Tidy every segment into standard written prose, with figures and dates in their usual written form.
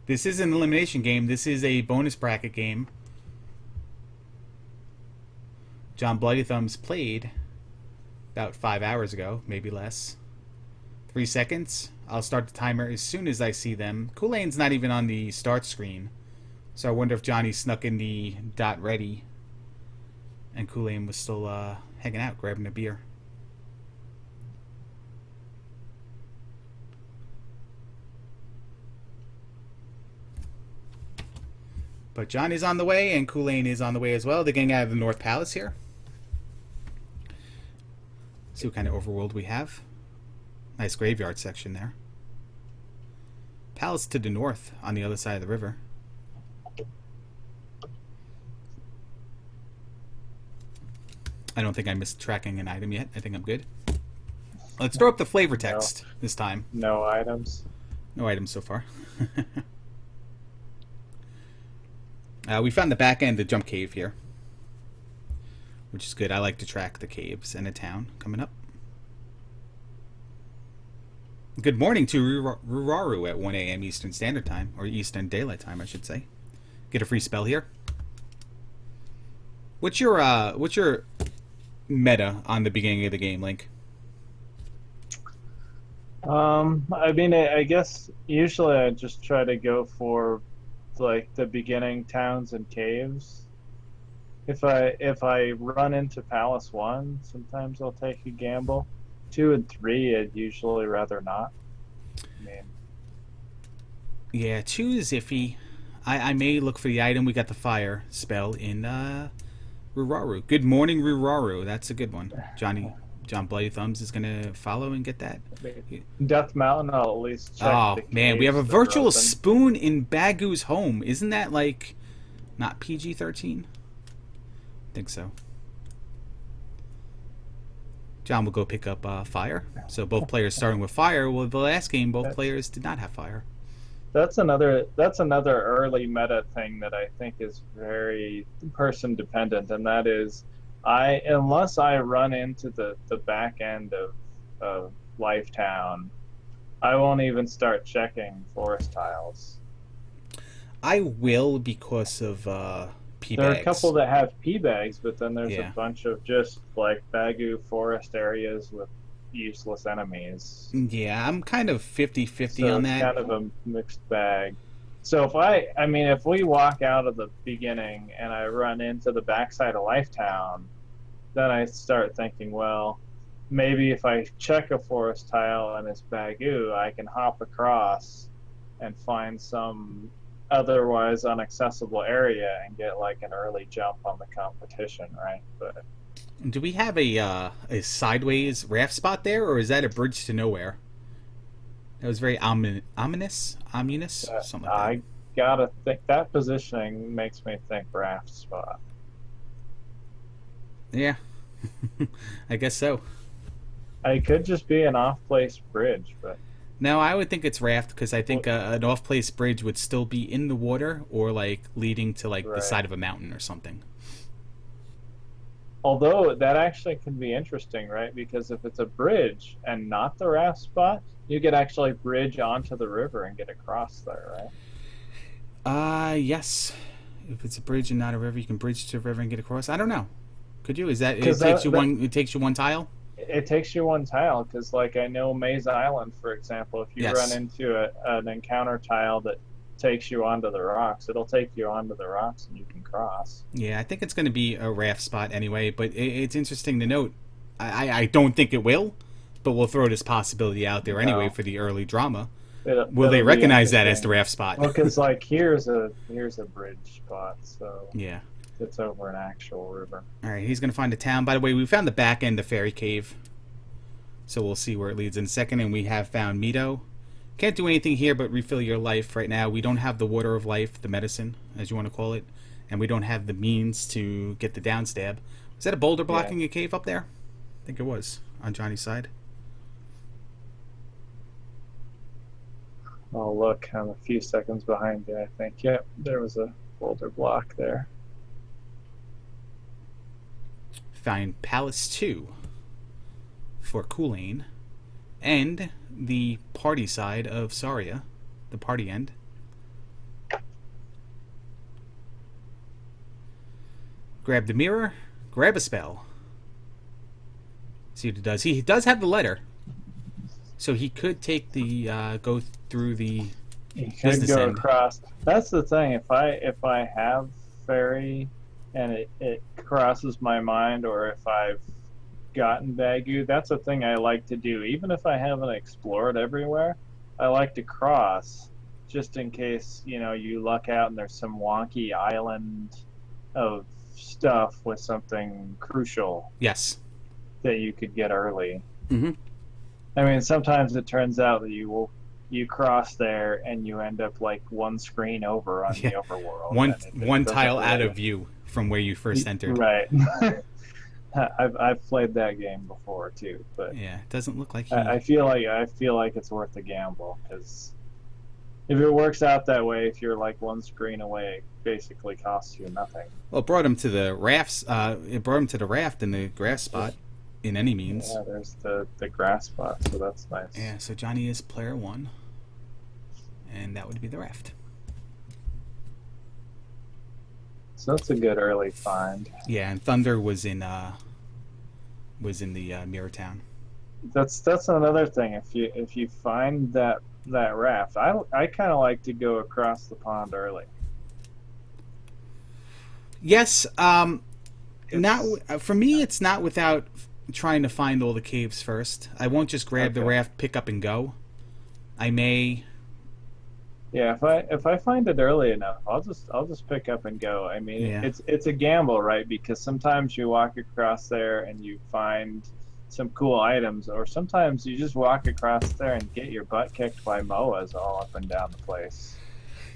This is an elimination game. This is a bonus bracket game. JohnBloodyThumbs played about 5 hours ago, maybe less. 3 seconds. I'll start the timer as soon as I see them. Culain's not even on the start screen. So I wonder if Johnny snuck in the dot ready. And Culain was still hanging out, grabbing a beer. But Johnny's on the way, and Culain is on the way as well. They're getting out of the North Palace here. See what kind of overworld we have. Nice graveyard section there. Palace to the north on the other side of the river. I don't think I missed tracking an item yet. I think I'm good. Let's throw up the flavor text this time. No items. No items so far. We found the back end of the jump cave here, which is good. I like to track the caves and a town coming up. Good morning to Ruraru at 1 a.m. Eastern Standard Time, or Eastern Daylight Time, I should say. Get a free spell here. What's your meta on the beginning of the game, Link? I mean, I guess usually I just try to go for like the beginning towns and caves. If I run into Palace 1, sometimes I'll take a gamble. 2 and 3, I'd usually rather not. I mean, yeah, 2 is iffy. I may look for the item. We got the fire spell in Ruraru. Good morning, Ruraru. That's a good one. JohnBloodyThumbs is gonna follow and get that. Death Mountain, I'll at least check. Oh the man, we have a caves that are virtual open. spoon in Bagu's home. Isn't that like not PG-13? I think so. John will go pick up fire. So both players starting with fire. Well, the last game, both players did not have fire. That's another early meta thing that I think is very person dependent, and that is, unless I run into the back end of Lifetown, I won't even start checking forest tiles. I will because of P There are bags. a couple that have P bags, but then there's Yeah. a bunch of just like Bagu forest areas with useless enemies. Yeah, I'm kind of 50-50 So on it's that. kind of a mixed bag. So if we walk out of the beginning and I run into the backside of Lifetown, then I start thinking, well, maybe if I check a forest tile and it's Bagu, I can hop across and find some otherwise inaccessible area and get like an early jump on the competition, right? But Do we have a sideways raft spot there, or is that a bridge to nowhere? That was very ominous, something like I gotta think that positioning makes me think raft spot. that. Yeah, I guess so. It could just be an off-place bridge, but No, I would think it's raft because I think an off-place bridge would still be in the water or like leading to like the Right. side of a mountain or something. although that actually can be interesting, right? Because if it's a bridge and not the raft spot, you could actually bridge onto the river and get across there, right? Yes. If it's a bridge and not a river, you can bridge to a river and get across. I don't know. Could you? Is that it 'Cause takes that- you that- one? It takes you one tile. It takes you one tile, because like I know Maze Island, for example, if you Yes. run into an encounter tile that takes you onto the rocks, it'll take you onto the rocks and you can cross. Yeah, I think it's going to be a raft spot anyway. But it's interesting to note. I don't think it will, but we'll throw this possibility out there anyway No. for the early drama. It'll Will they be recognize that as the interesting. raft spot? Well, because like here's a bridge spot, so Yeah. it's over an actual river. All right, he's going to find a town. By the way, we found the back end of Fairy Cave. So we'll see where it leads in a second. And we have found Mito. Can't do anything here but refill your life right now. We don't have the water of life, the medicine, as you want to call it. And we don't have the means to get the downstab. Was that a boulder blocking a cave up there? I think it was, on Johnny's side. Oh, look, I'm a few seconds behind you, I think. Yep, there was a boulder block there. Find Palace 2 for Culain. And the party side of Saria, the party end. Grab the mirror. Grab a spell. See what it does. He does have the letter. So he could take the, go through the You could business go end. across. That's the thing. If I have fairy and it crosses my mind, or if I've gotten Bagu, that's a thing I like to do. Even if I haven't explored everywhere, I like to cross just in case, you luck out and there's some wonky island of stuff with something crucial Yes. that you could get early. Mm-hmm. I mean, sometimes it turns out that you cross there and you end up like one screen over on the overworld. One tile out really... of view from where you first entered. Right. I've played that game before too, but yeah, it doesn't look like he... I feel like it's worth the gamble, because if it works out that way, if you're like one screen away, it basically costs you nothing. Well, it brought him to the rafts. It brought him to the raft in the grass spot, in any means. Yeah, there's the grass spot, so that's nice. Yeah, so Johnny is player 1, and that would be the raft. So that's a good early find. Yeah, and Thunder was in the Mirror Town. That's another thing. If you find that raft, I kind of like to go across the pond early. Yes, not for me. It's not without trying to find all the caves first. I won't just grab the raft, pick up, and go. I may. Yeah, if I find it early enough, I'll just pick up and go. I mean, Yeah. it's a gamble, right? Because sometimes you walk across there and you find some cool items, or sometimes you just walk across there and get your butt kicked by moas all up and down the place.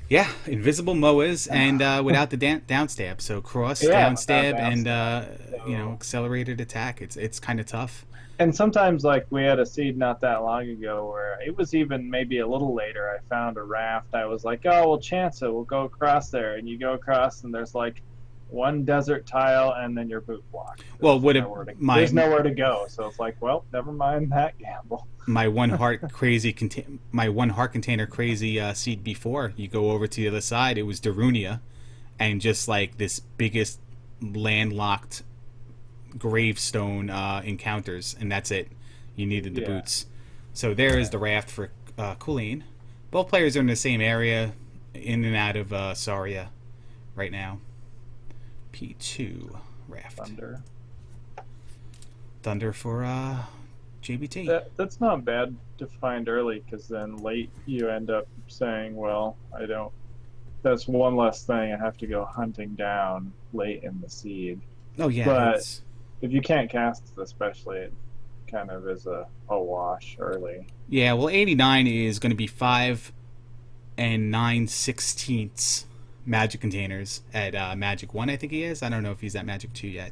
Yeah, invisible moas and without the downstab. So cross, downstab, and accelerated attack. It's kind of tough. And sometimes, like, we had a seed not that long ago where it was even maybe a little later. I found a raft. I was like, oh, we'll chance it. We'll go across there. And you go across, and there's like one desert tile, and then your boot blocked. There's nowhere to go. So it's like, well, never mind that gamble. My one heart container crazy seed before you go over to the other side, it was Darunia, and just like this biggest landlocked gravestone encounters, and that's it. You needed the boots. So there is the raft for Culain. Both players are in the same area, in and out of Saria right now. P2 raft. Thunder for JBT. That's not bad to find early, because then late you end up saying, well, that's one less thing I have to go hunting down late in the seed. Oh yeah, but if you can't cast it, especially, it kind of is a wash early. Yeah, well, 89 is going to be 5 and 9/16 magic containers at Magic 1, I think he is. I don't know if he's at Magic 2 yet.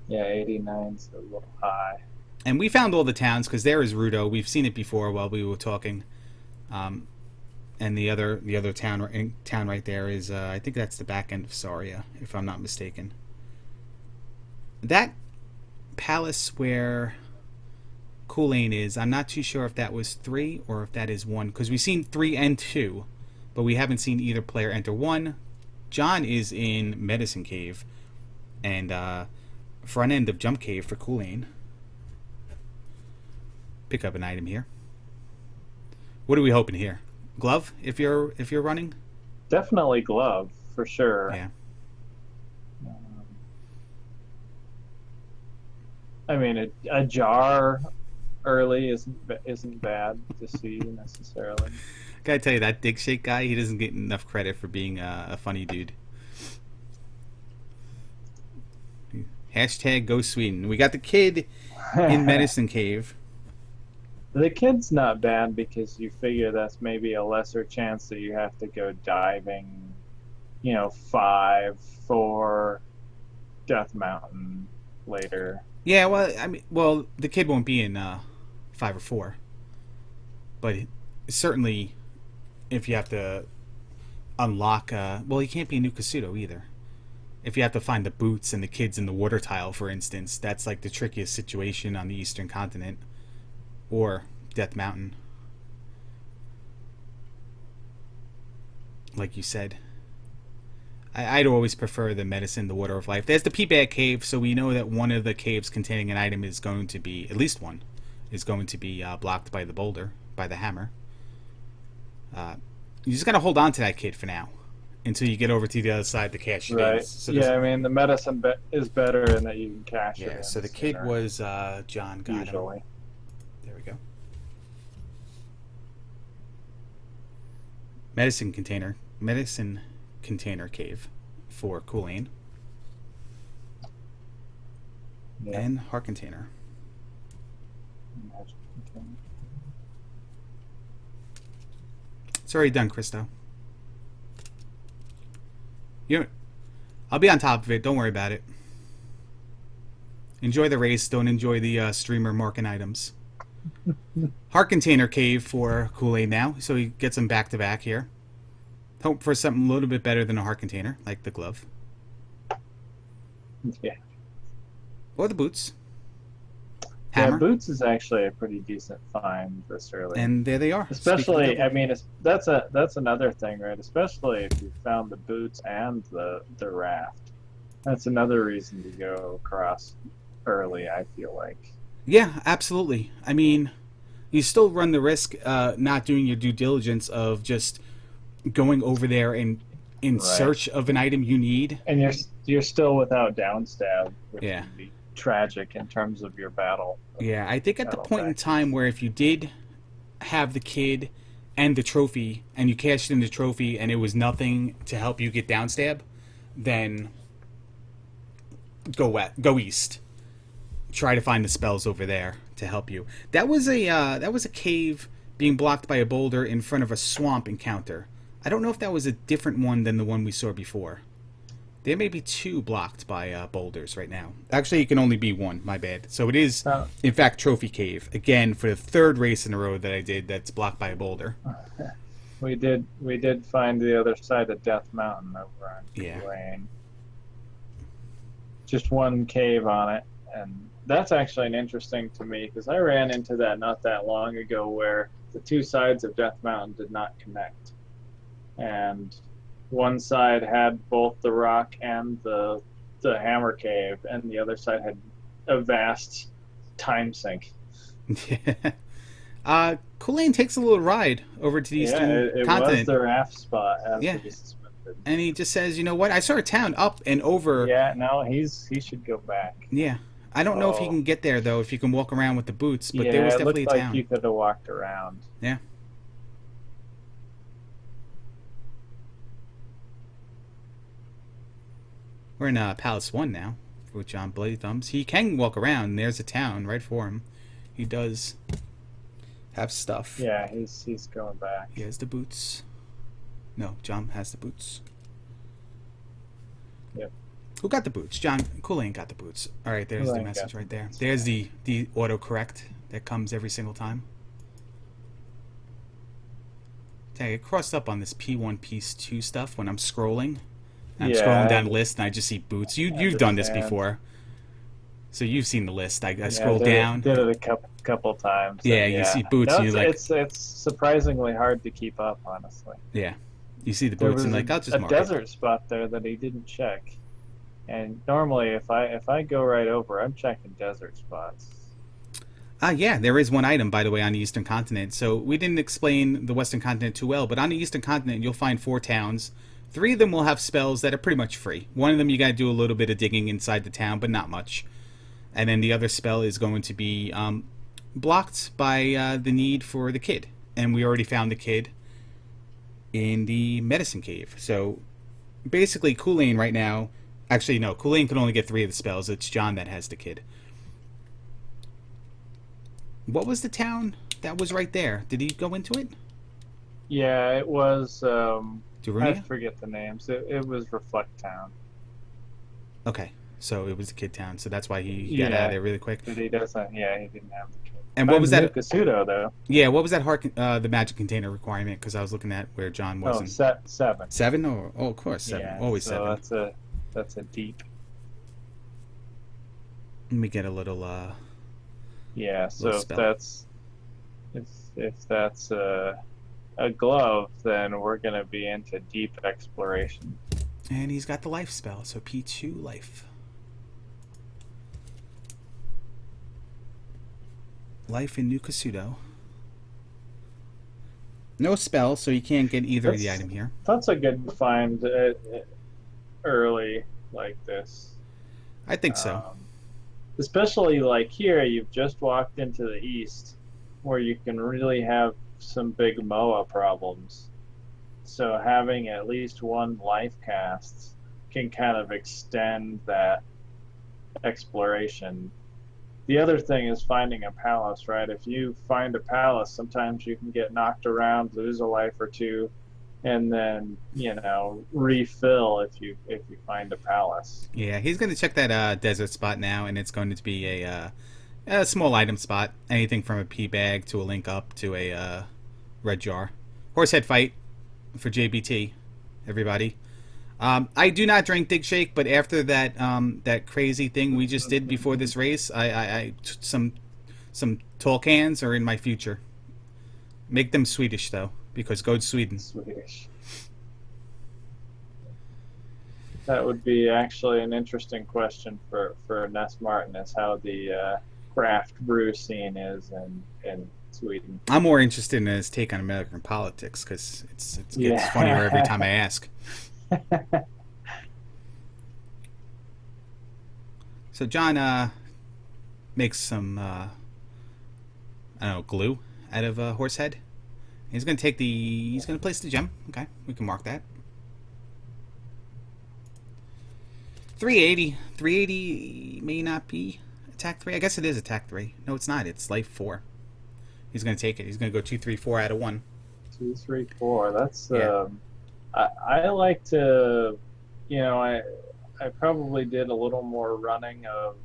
Yeah, 89's a little high. And we found all the towns, because there is Rudo. We've seen it before while we were talking. And the other town right there is, I think that's the back end of Saria, if I'm not mistaken. That palace where Culain is, I'm not too sure if that was 3 or if that is 1, because we've seen 3 and 2, but we haven't seen either player enter 1. John is in Medicine Cave, and front end of Jump Cave for Culain. Pick up an item here. What are we hoping here? Glove, if you're running? Definitely glove, for sure. Yeah. I mean, a jar early isn't bad to see necessarily. Gotta tell you, that Dig Shake guy, he doesn't get enough credit for being a funny dude. Hashtag Go Sweden. We got the kid in Medicine Cave. The kid's not bad, because you figure that's maybe a lesser chance that you have to go diving, 5, 4, Death Mountain later. Yeah, well, the kid won't be in 5 or 4. But certainly, if you have to unlock... he can't be a New Kasuto either. If you have to find the boots and the kids in the water tile, for instance, that's like the trickiest situation on the Eastern Continent. Or Death Mountain. Like you said. I'd always prefer the medicine, the water of life. There's the P-Bag Cave, so we know that one of the caves containing an item is going to be, at least one, is going to be blocked by the boulder, by the hammer. You just got to hold on to that kid for now until you get over to the other side to cash it in. Right. So Yeah, I mean, the medicine is better in that you can cash it yeah, in so the kid sooner, was John got usually. him. There we go. Medicine container cave for Culain. Yeah. And heart container. It's already done, Christo. I'll be on top of it. Don't worry about it. Enjoy the race. Don't enjoy the streamer marking items. Heart container cave for Culain now, so he gets them back to back here. Hope for something a little bit better than a heart container, like the glove. Yeah. Or the boots. Hammer. Yeah, boots is actually a pretty decent find this early. And there they are. Especially, I mean, that's another thing, right? Especially if you found the boots and the raft. That's another reason to go across early, I feel like. Yeah, absolutely. I mean, you still run the risk not doing your due diligence of just going over there and in Right. search of an item you need. And you're still without downstab, which Yeah. would be tragic in terms of your battle. Yeah, I think at the Battle point in tactics. time where if you did have the kid and the trophy, and you cashed in the trophy and it was nothing to help you get downstab, then go east. Try to find the spells over there to help you. That was a cave being blocked by a boulder in front of a swamp encounter. I don't know if that was a different one than the one we saw before. There may be two blocked by boulders right now. Actually, it can only be one. My bad. So it is, in fact, Trophy Cave. Again, for the third race in a row that I did that's blocked by a boulder. We did find the other side of Death Mountain over on Yeah. Culain. Just one cave on it, and that's actually an interesting to me because I ran into that not that long ago where the two sides of Death Mountain did not connect, and one side had both the rock and the hammer cave, and the other side had a vast time sink. Culain takes a little ride over to the eastern it continent. was the raft spot, as Yeah. we suspected. And he just says, you know what? I saw a town up and over. Yeah, no, he should go back. Yeah. I don't know if he Oh. can get there, though, if you can walk around with the boots, but yeah, there was it definitely looked a like town. you could have walked around. Yeah. We're in Palace 1 now with JohnBloodyThumbs. He can walk around, and there's a town right for him. He does have stuff. Yeah, he's going back. He has the boots. No, John has the boots. Yep. Who got the boots? Culain got the boots. All right, there's the Culain message got right the there. boots. There's the autocorrect that comes every single time. I get crossed up on this P1, P2 stuff when I'm scrolling. I'm Yeah, scrolling down the list and I just see boots. You've done this understand. before, so you've seen the list. I Yeah, scroll did down. Did it a couple times. Yeah, and you see boots, No, and you're like- it's surprisingly hard to keep up, honestly. Yeah, you see the There boots was and like I'll just a mark it. desert spot there that he didn't check. And normally, if I go right over, I'm checking desert spots. Yeah, there is one item, by the way, on the Eastern Continent. So we didn't explain the Western Continent too well, but on the Eastern Continent, you'll find 4 towns. 3 of them will have spells that are pretty much free. One of them, you got to do a little bit of digging inside the town, but not much. And then the other spell is going to be blocked by the need for the kid. And we already found the kid in the Medicine Cave. So basically, Culain right now... Actually, no, Culain can only get 3 of the spells. It's John that has the kid. What was the town that was right there? Did he go into it? Yeah, it was. I Darunia? forget the names. It was Reflect Town. Okay, so it was the kid town, so that's why he got Yeah. out of there really quick. But he doesn't. Yeah, he didn't have the kid. And what was that? Kasuto though. Yeah, what was that the magic container requirement? Because I was looking at where John was. Oh, in 7. 7? Or of course 7. Yeah, Always so 7. that's a deep. Let me get a little. Yeah, so Little if spell. that's a glove, then we're gonna be into deep exploration. And he's got the life spell, so P2 life. Life in New Kasudo. No spell, so you can't get either of the item here. That's a good find early like this. I think so. Especially like here, you've just walked into the east, where you can really have some big MOA problems. So having at least one life cast can kind of extend that exploration. The other thing is finding a palace, right? If you find a palace, sometimes you can get knocked around, lose a life or two, and then, you know, refill if you find a palace. Yeah, he's going to check that desert spot now, and it's going to be a small item spot. Anything from a pea bag to a link up to a red jar. Horsehead fight for JBT, everybody. I do not drink Dig Shake, but after that that crazy thing we just did before this race, some tall cans are in my future. Make them Swedish though, because go to Sweden. Swedish. That would be actually an interesting question for Ness Martin, is how the craft brew scene is in Sweden. I'm more interested in his take on American politics, because it gets funnier every time I ask. So John makes some I don't know, glue out of Horsehead. He's gonna place the gem. Okay, we can mark that. 380. 380 may not be attack 3. I guess it is attack 3. No, it's not. It's life 4. He's gonna take it. He's gonna go 2, 3, 4 out of 1. 2, 3, 4. That's I like to, you know, I probably did a little more running of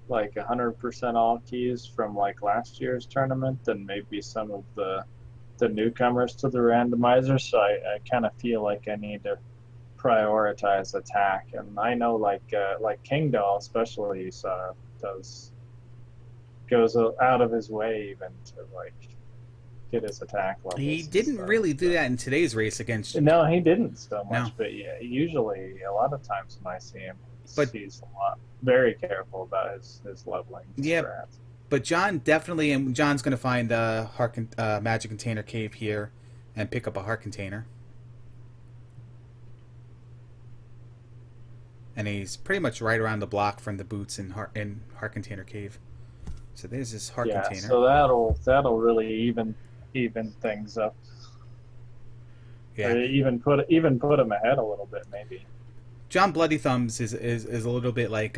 like 100% all keys from like last year's tournament than maybe some of the newcomers to the randomizer. So I kind of feel like I need to prioritize attack, and I know like King Doll especially, you saw, goes out of his way even to like get his attack levels. He didn't really do that in today's race against you. No, he didn't so much. No. But yeah, usually a lot of times when I see him, But he's very careful about his leveling. Yeah, strats. but John definitely, and John's going to find a magic container cave here and pick up a heart container. And he's pretty much right around the block from the boots in heart container cave. So there's this heart container. So that'll really even things up. Yeah. Or even put him ahead a little bit maybe. JohnBloodyThumbs is a little bit like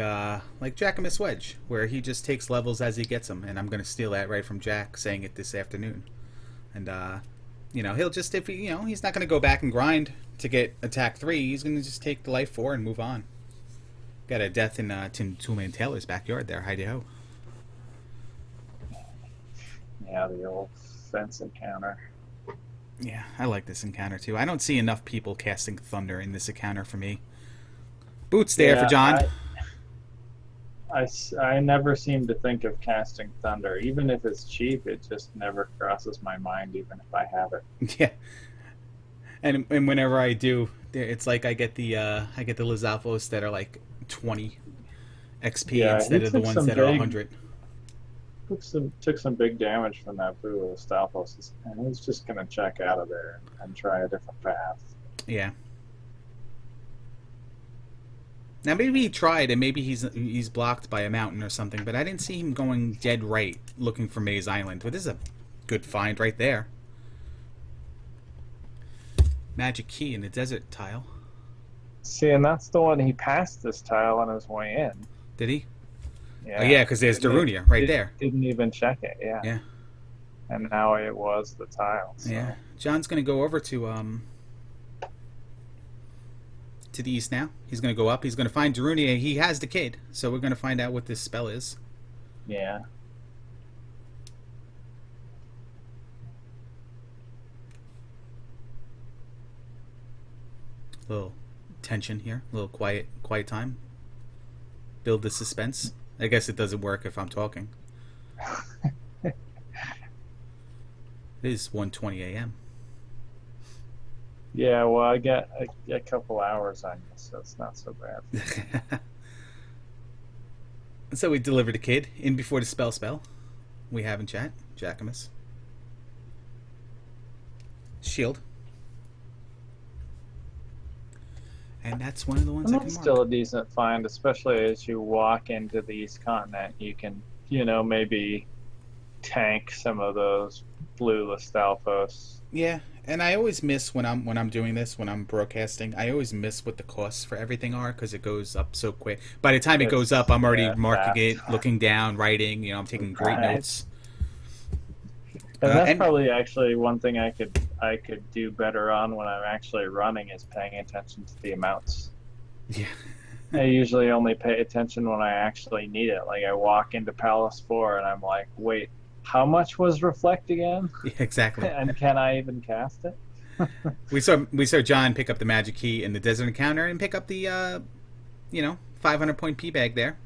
Jackamus Wedge, where he just takes levels as he gets them, and I'm going to steal that right from Jack saying it this afternoon. And you know, he'll just, if he, you know, he's not going to go back and grind to get attack 3. He's going to just take the life 4 and move on. Got a death in Tim Toolman Taylor's backyard there. Hi-ho. Yeah, the old fence encounter. Yeah, I like this encounter too. I don't see enough people casting Thunder in this encounter for me. Boots there for John. I never seem to think of casting Thunder. Even if it's cheap, it just never crosses my mind, even if I have it. Yeah. And whenever I do, it's like I get the Lizalfos that are like 20 XP instead of the ones that are 100. Took some big damage from that Blue Stalfos, and he's just going to check out of there and try a different path. Yeah. Now maybe he tried, and maybe he's blocked by a mountain or something, but I didn't see him going dead right looking for Maze Island. But this is a good find right there. Magic key in the desert tile. See, and that's the one he passed this tile on his way in. Did he? Yeah. Oh yeah, because there's Darunia right there. Didn't even check it. Yeah. Yeah. And now it was the tile. So. Yeah. John's gonna go over to the east now. He's gonna go up. He's gonna find Darunia. He has the kid, so we're gonna find out what this spell is. Yeah. A little tension here. A little quiet time. Build the suspense. I guess it doesn't work if I'm talking. It is 1:20 a.m. Yeah, well, I get a couple hours on you, so it's not so bad. So we delivered a kid in before the spell. We have in chat. Jackamus. Shield. And that's one of the ones And I that's can still mark. a decent find, especially as you walk into the East Continent. You can, maybe tank some of those blue Listalfos. Yeah, and I always miss when I'm doing this, when I'm broadcasting. I always miss what the costs for everything are because it goes up so quick. By the time it goes up, It's, I'm already yeah, marking fast. it, looking down, writing. I'm taking great Right. notes. And that's And probably actually one thing I could do better on when I'm actually running is paying attention to the amounts. yeah, I usually only pay attention when I actually need it. Like I walk into Palace 4 and I'm like, wait, how much was Reflect again? yeah, exactly. And can I even cast it? We saw John pick up the magic key in the desert encounter and pick up the 500 point P bag there.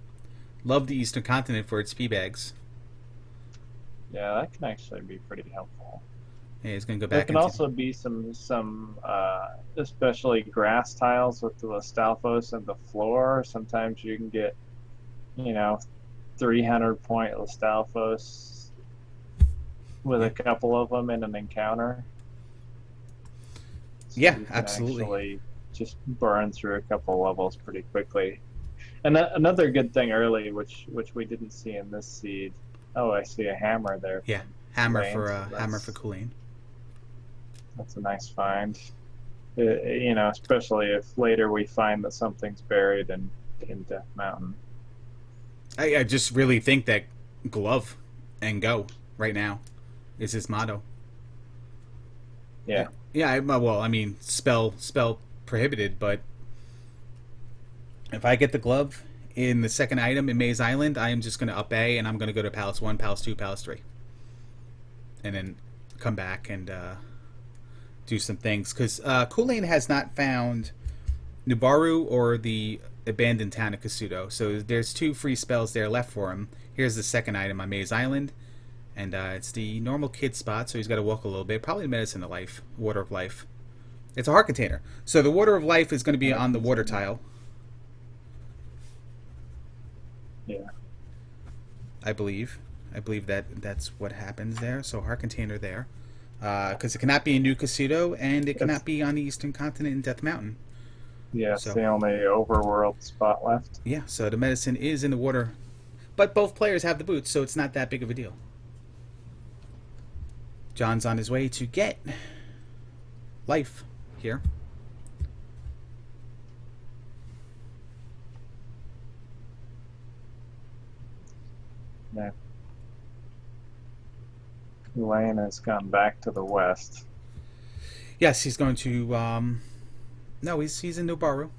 Love the Eastern Continent for its P bags. Yeah, that can actually be pretty helpful. Yeah, he's gonna go There back can into. also be some especially grass tiles with the Listalfos and the floor. Sometimes you can get, you know, 300-point Listalfos with Yeah, a couple of them in an encounter. So yeah, you can absolutely. actually just burn through a couple levels pretty quickly. And another good thing early, which we didn't see in this seed. Oh, I see a hammer there Yeah, from hammer Culain, for so hammer for Culain. that's a nice find. Especially if later we find that something's buried in Death Mountain. I just really think that glove and go right now is his motto. Yeah, Yeah. Well, I mean, spell prohibited, but if I get the glove in the second item in Maze Island, I am just going to up A and I'm going to go to Palace 1, Palace 2, Palace 3. And then come back and do some things. Because Culain has not found Nubaru or the abandoned town of Kasuto. So there's 2 free spells there left for him. Here's the second item on Maze Island. And it's the normal kid spot, so he's got to walk a little bit. Probably Medicine of Life, Water of Life. It's a heart container. So the Water of Life is going to be I on the can see water that. tile. Yeah, I believe. I believe that's what happens there. So heart container there. Because it cannot be in New Kasuto, and it it's cannot be on the Eastern Continent in Death Mountain. yeah, it's So, the only overworld spot left. yeah, so the medicine is in the water. But both players have the boots, so it's not that big of a deal. John's on his way to get life here. Yeah, Culain has gone back to the west. Yes, he's going to. No, he's in Nubaru.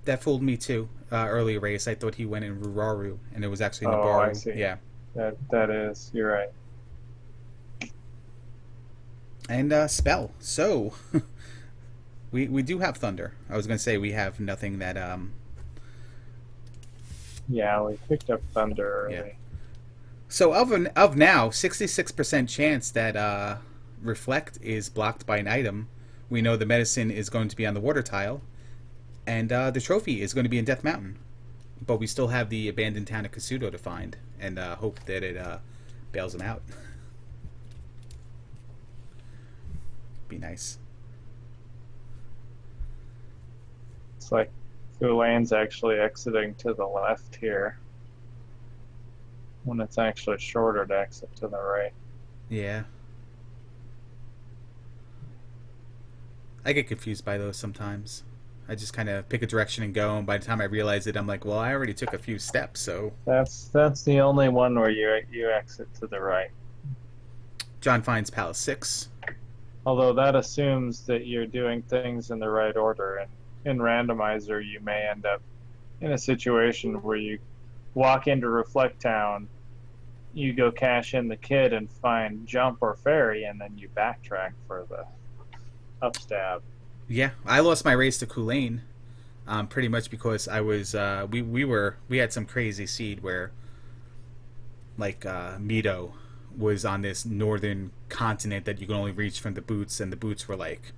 That fooled me too. Earlier race, I thought he went in Ruraru, and it was actually Oh, I Nubaru. see. Yeah, That is, you're right. and spell. So we do have thunder. I was going to say we have nothing that Yeah, we picked up thunder yeah. early. So of now, 66% chance that reflect is blocked by an item. We know the medicine is going to be on the water tile, and the trophy is going to be in Death Mountain. But we still have the abandoned town of Kasuto to find, and hope that it bails him out. Be nice. It's like Culain's actually exiting to the left here when it's actually shorter to exit to the right. Yeah. I get confused by those sometimes. I just kind of pick a direction and go, and by the time I realize it, I'm like, well, I already took a few steps, so. That's the only one where you exit to the right. John finds Palace 6. Although that assumes that you're doing things in the right order, and in Randomizer you may end up in a situation where you walk into Reflect Town, you go cash in the kid and find Jump or Fairy, and then you backtrack for the upstab. Yeah, I lost my race to Culain, pretty much because I was we had some crazy seed where like Mito was on this northern continent that you can only reach from the boots, and the boots were like,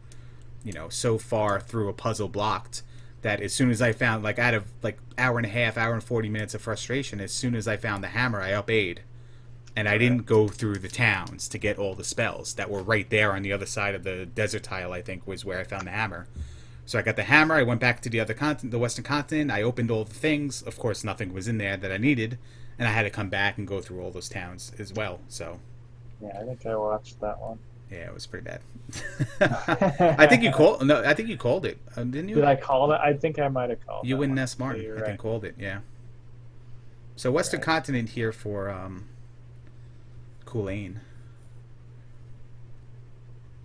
you know, so far through a puzzle blocked that as soon as I found, like, out of like hour and a half, hour and 40 minutes of frustration, as soon as I found the hammer, I up-A'd. And I didn't go through the towns to get all the spells that were right there on the other side of the desert tile, I think, was where I found the hammer. So I got the hammer, I went back to the other continent, the western continent, I opened all the things. Of course, nothing was in there that I needed, and I had to come back and go through all those towns as well, so... Yeah, I think I watched that one. Yeah, it was pretty bad. I think you called. No, I think you called it, didn't you? Did I call it? I think I might have called it. You and Ness Martin, I think, called it. Yeah. So Western Continent here for Culain.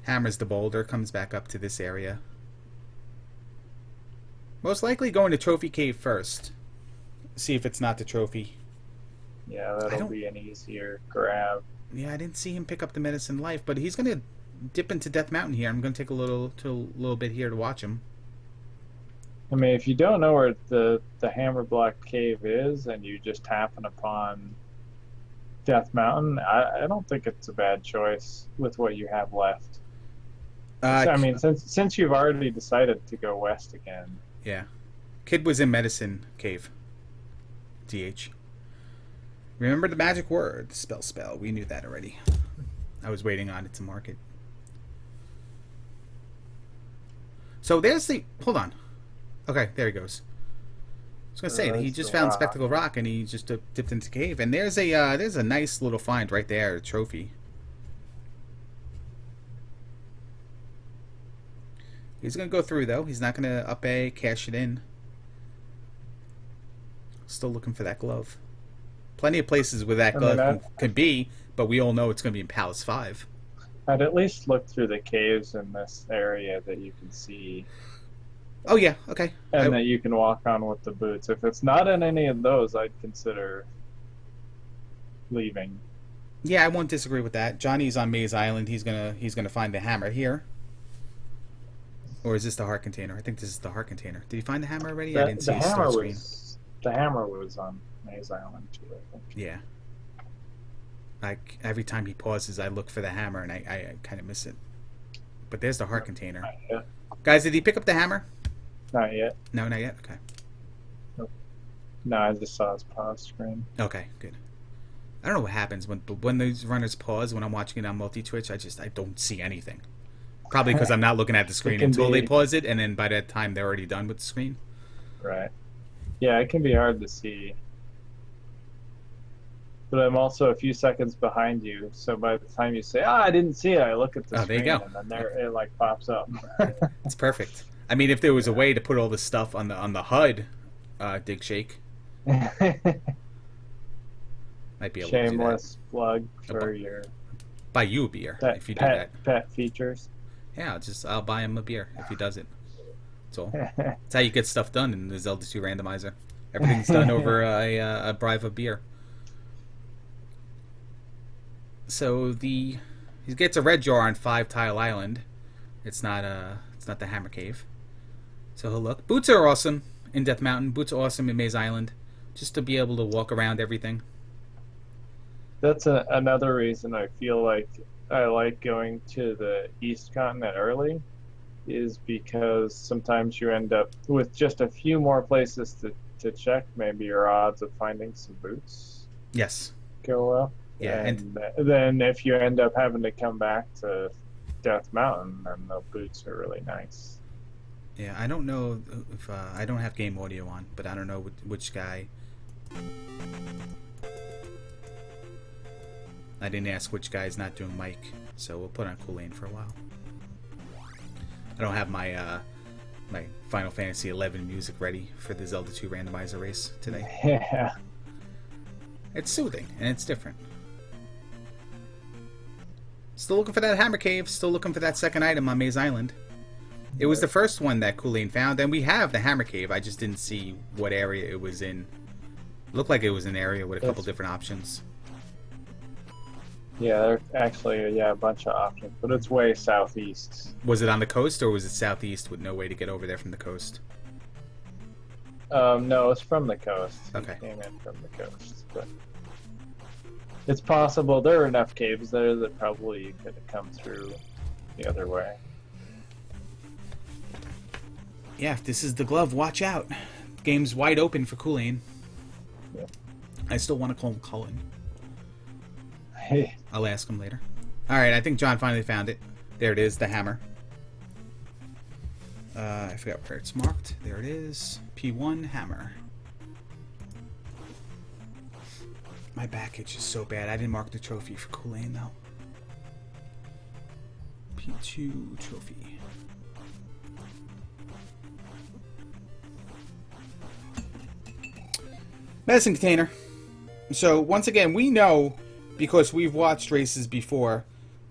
Hammers the boulder, comes back up to this area. Most likely going to Trophy Cave first. See if it's not the trophy. Yeah, that'll be an easier grab. Yeah, I didn't see him pick up the Medicine Life, but he's going to dip into Death Mountain here. I'm going to take a little bit here to watch him. I mean, if you don't know where the Hammer Block Cave is and you just happen upon Death Mountain, I don't think it's a bad choice with what you have left. I mean, since you've already decided to go west again. Yeah. Kid was in Medicine Cave. DH. Remember the magic word. Spell. We knew that already. I was waiting on it to mark it. So there's the... Hold on. Okay, there he goes. I was going to say, he just found Spectacle Rock and he just dipped into the cave. And there's a nice little find right there, a trophy. He's going to go through, though. He's not going to up-A, cash it in. Still looking for that glove. Plenty of places where that glove can be, but we all know it's going to be in Palace 5. I'd at least look through the caves in this area that you can see. Oh, yeah, okay. And that you can walk on with the boots. If it's not in any of those, I'd consider leaving. Yeah, I won't disagree with that. Johnny's on Maze Island. He's gonna find the hammer here. Or is this the heart container? I think this is the heart container. Did he find the hammer already? I didn't see his start screen. The hammer was on Maze Island too, I think. Yeah. Like every time he pauses, I look for the hammer, and I kind of miss it. But there's the heart container. Not yet. Guys, did he pick up the hammer? Not yet. No, not yet. Okay. Nope. No, I just saw his pause screen. Okay, good. I don't know what happens when those runners pause when I'm watching it on multi-Twitch. I don't see anything. Probably because I'm not looking at the screen until they pause it, and then by that time they're already done with the screen. Right. Yeah, it can be hard to see. But I'm also a few seconds behind you, so by the time you say, I didn't see it, I look at the screen, there you go. And then there it like pops up. It's perfect. I mean, if there was a way to put all this stuff on the HUD, Dig Shake, might be able to do that. Shameless plug for your buy you a beer if you do that. Pet features. Yeah, I'll buy him a beer if he does it. That's all. That's how you get stuff done in the Zelda 2 randomizer. Everything's done over a bribe of beer. So he gets a red jar on 5 Tile Island. It's not the Hammer Cave. So he'll look. Boots are awesome in Death Mountain. Boots are awesome in Maze Island. Just to be able to walk around everything. That's another reason I feel like I like going to the East Continent early, is because sometimes you end up with just a few more places to check. Maybe your odds of finding some boots go up. Yeah, and then if you end up having to come back to Death Mountain, then the boots are really nice. Yeah, I don't know if I don't have game audio on, but I don't know which guy. I didn't ask which guy is not doing mic, so we'll put on Culain for a while. I don't have my my Final Fantasy XI music ready for the Zelda 2 randomizer race today. Yeah. It's soothing, and it's different. Still looking for that Hammer Cave, still looking for that second item on Maze Island. It was the first one that Culain found, and we have the Hammer Cave. I just didn't see what area it was in. It looked like it was an area with a couple different options. Yeah, there are actually a bunch of options, but it's way southeast. Was it on the coast, or was it southeast with no way to get over there from the coast? No, it's from the coast. Okay. It came in from the coast. But It's possible there are enough caves there that probably you could have come through the other way. Yeah, if this is the glove, watch out. Game's wide open for Culain. Yeah. I still want to call him Culain. Hey, I'll ask him later. Alright, I think John finally found it. There it is, the hammer. I forgot where it's marked. There it is. P1 hammer. My back itch is so bad. I didn't mark the trophy for Culain though. P2 trophy. Medicine container. So once again, we know, because we've watched races before,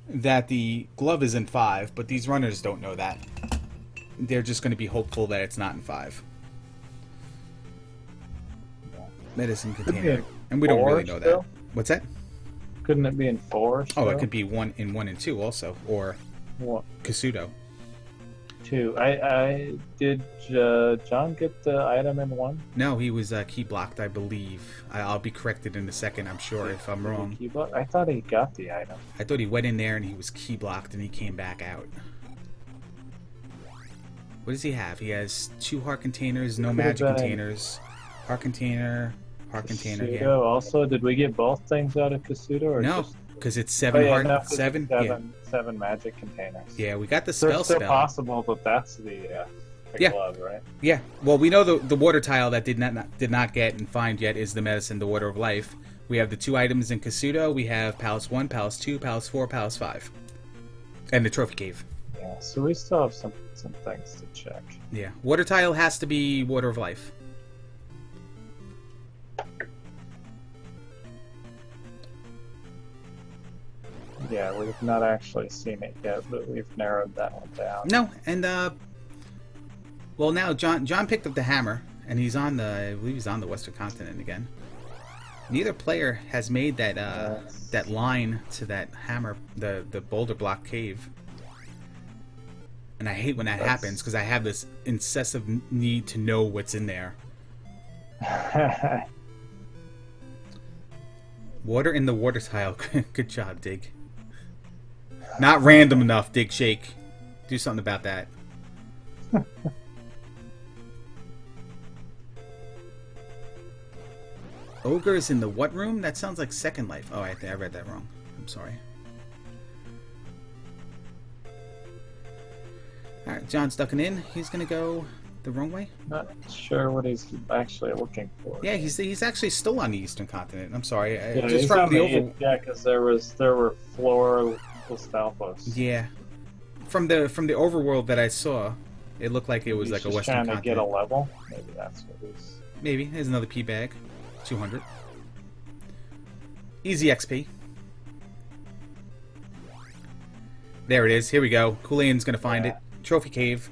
that the glove is in 5, but these runners don't know that. They're just going to be hopeful that it's not in 5. Medicine container. And we don't really know that. What's that? Couldn't it be in 4? Oh, it could be 1 and 2 also, or What? Kasuto. 2. I did. John get the item in 1? No, he was key blocked, I believe. I'll be corrected in a second, I'm sure, if I'm wrong. I thought he got the item. I thought he went in there and he was key blocked and he came back out. What does he have? He has 2 heart containers, no magic containers. Heart container, yeah. Also, did we get both things out of Kasuto? Or No, just... because it's 7 heart, no, 7. Seven magic containers. Yeah, we got the So spell. it's still possible that that's the glove, right? Yeah. Well, we know the water tile that did not get and find yet is the medicine, the water of life. We have the 2 items in Kasuto. We have Palace 1, Palace 2, Palace 4, Palace 5, and the trophy cave. Yeah. So we still have some things to check. Yeah. Water tile has to be water of life. Yeah, we've not actually seen it yet, but we've narrowed that one down. No, and well, now John picked up the hammer, and he's on I believe he's on the Western Continent again. Neither player has made that that line to that hammer, the boulder block cave. And I hate when that happens, because I have this incessant need to know what's in there. Water in the water tile. Good job, Dig. Not random enough, Dig Shake. Do something about that. Ogres in the what room? That sounds like Second Life. Oh, I read that wrong. I'm sorry. Alright, John's ducking in. He's gonna go the wrong way. Not sure what he's actually looking for. Yeah, he's actually still on the Eastern Continent. I'm sorry. Yeah, Just from the yeah, because there were floor Stalfos. Yeah, from the overworld that I saw, it looked like it was like a Western trying Continent. to get a level. Maybe that's what he's. Maybe there's another P bag, 200. Easy XP. There it is. Here we go. Culain's gonna find it. Trophy cave.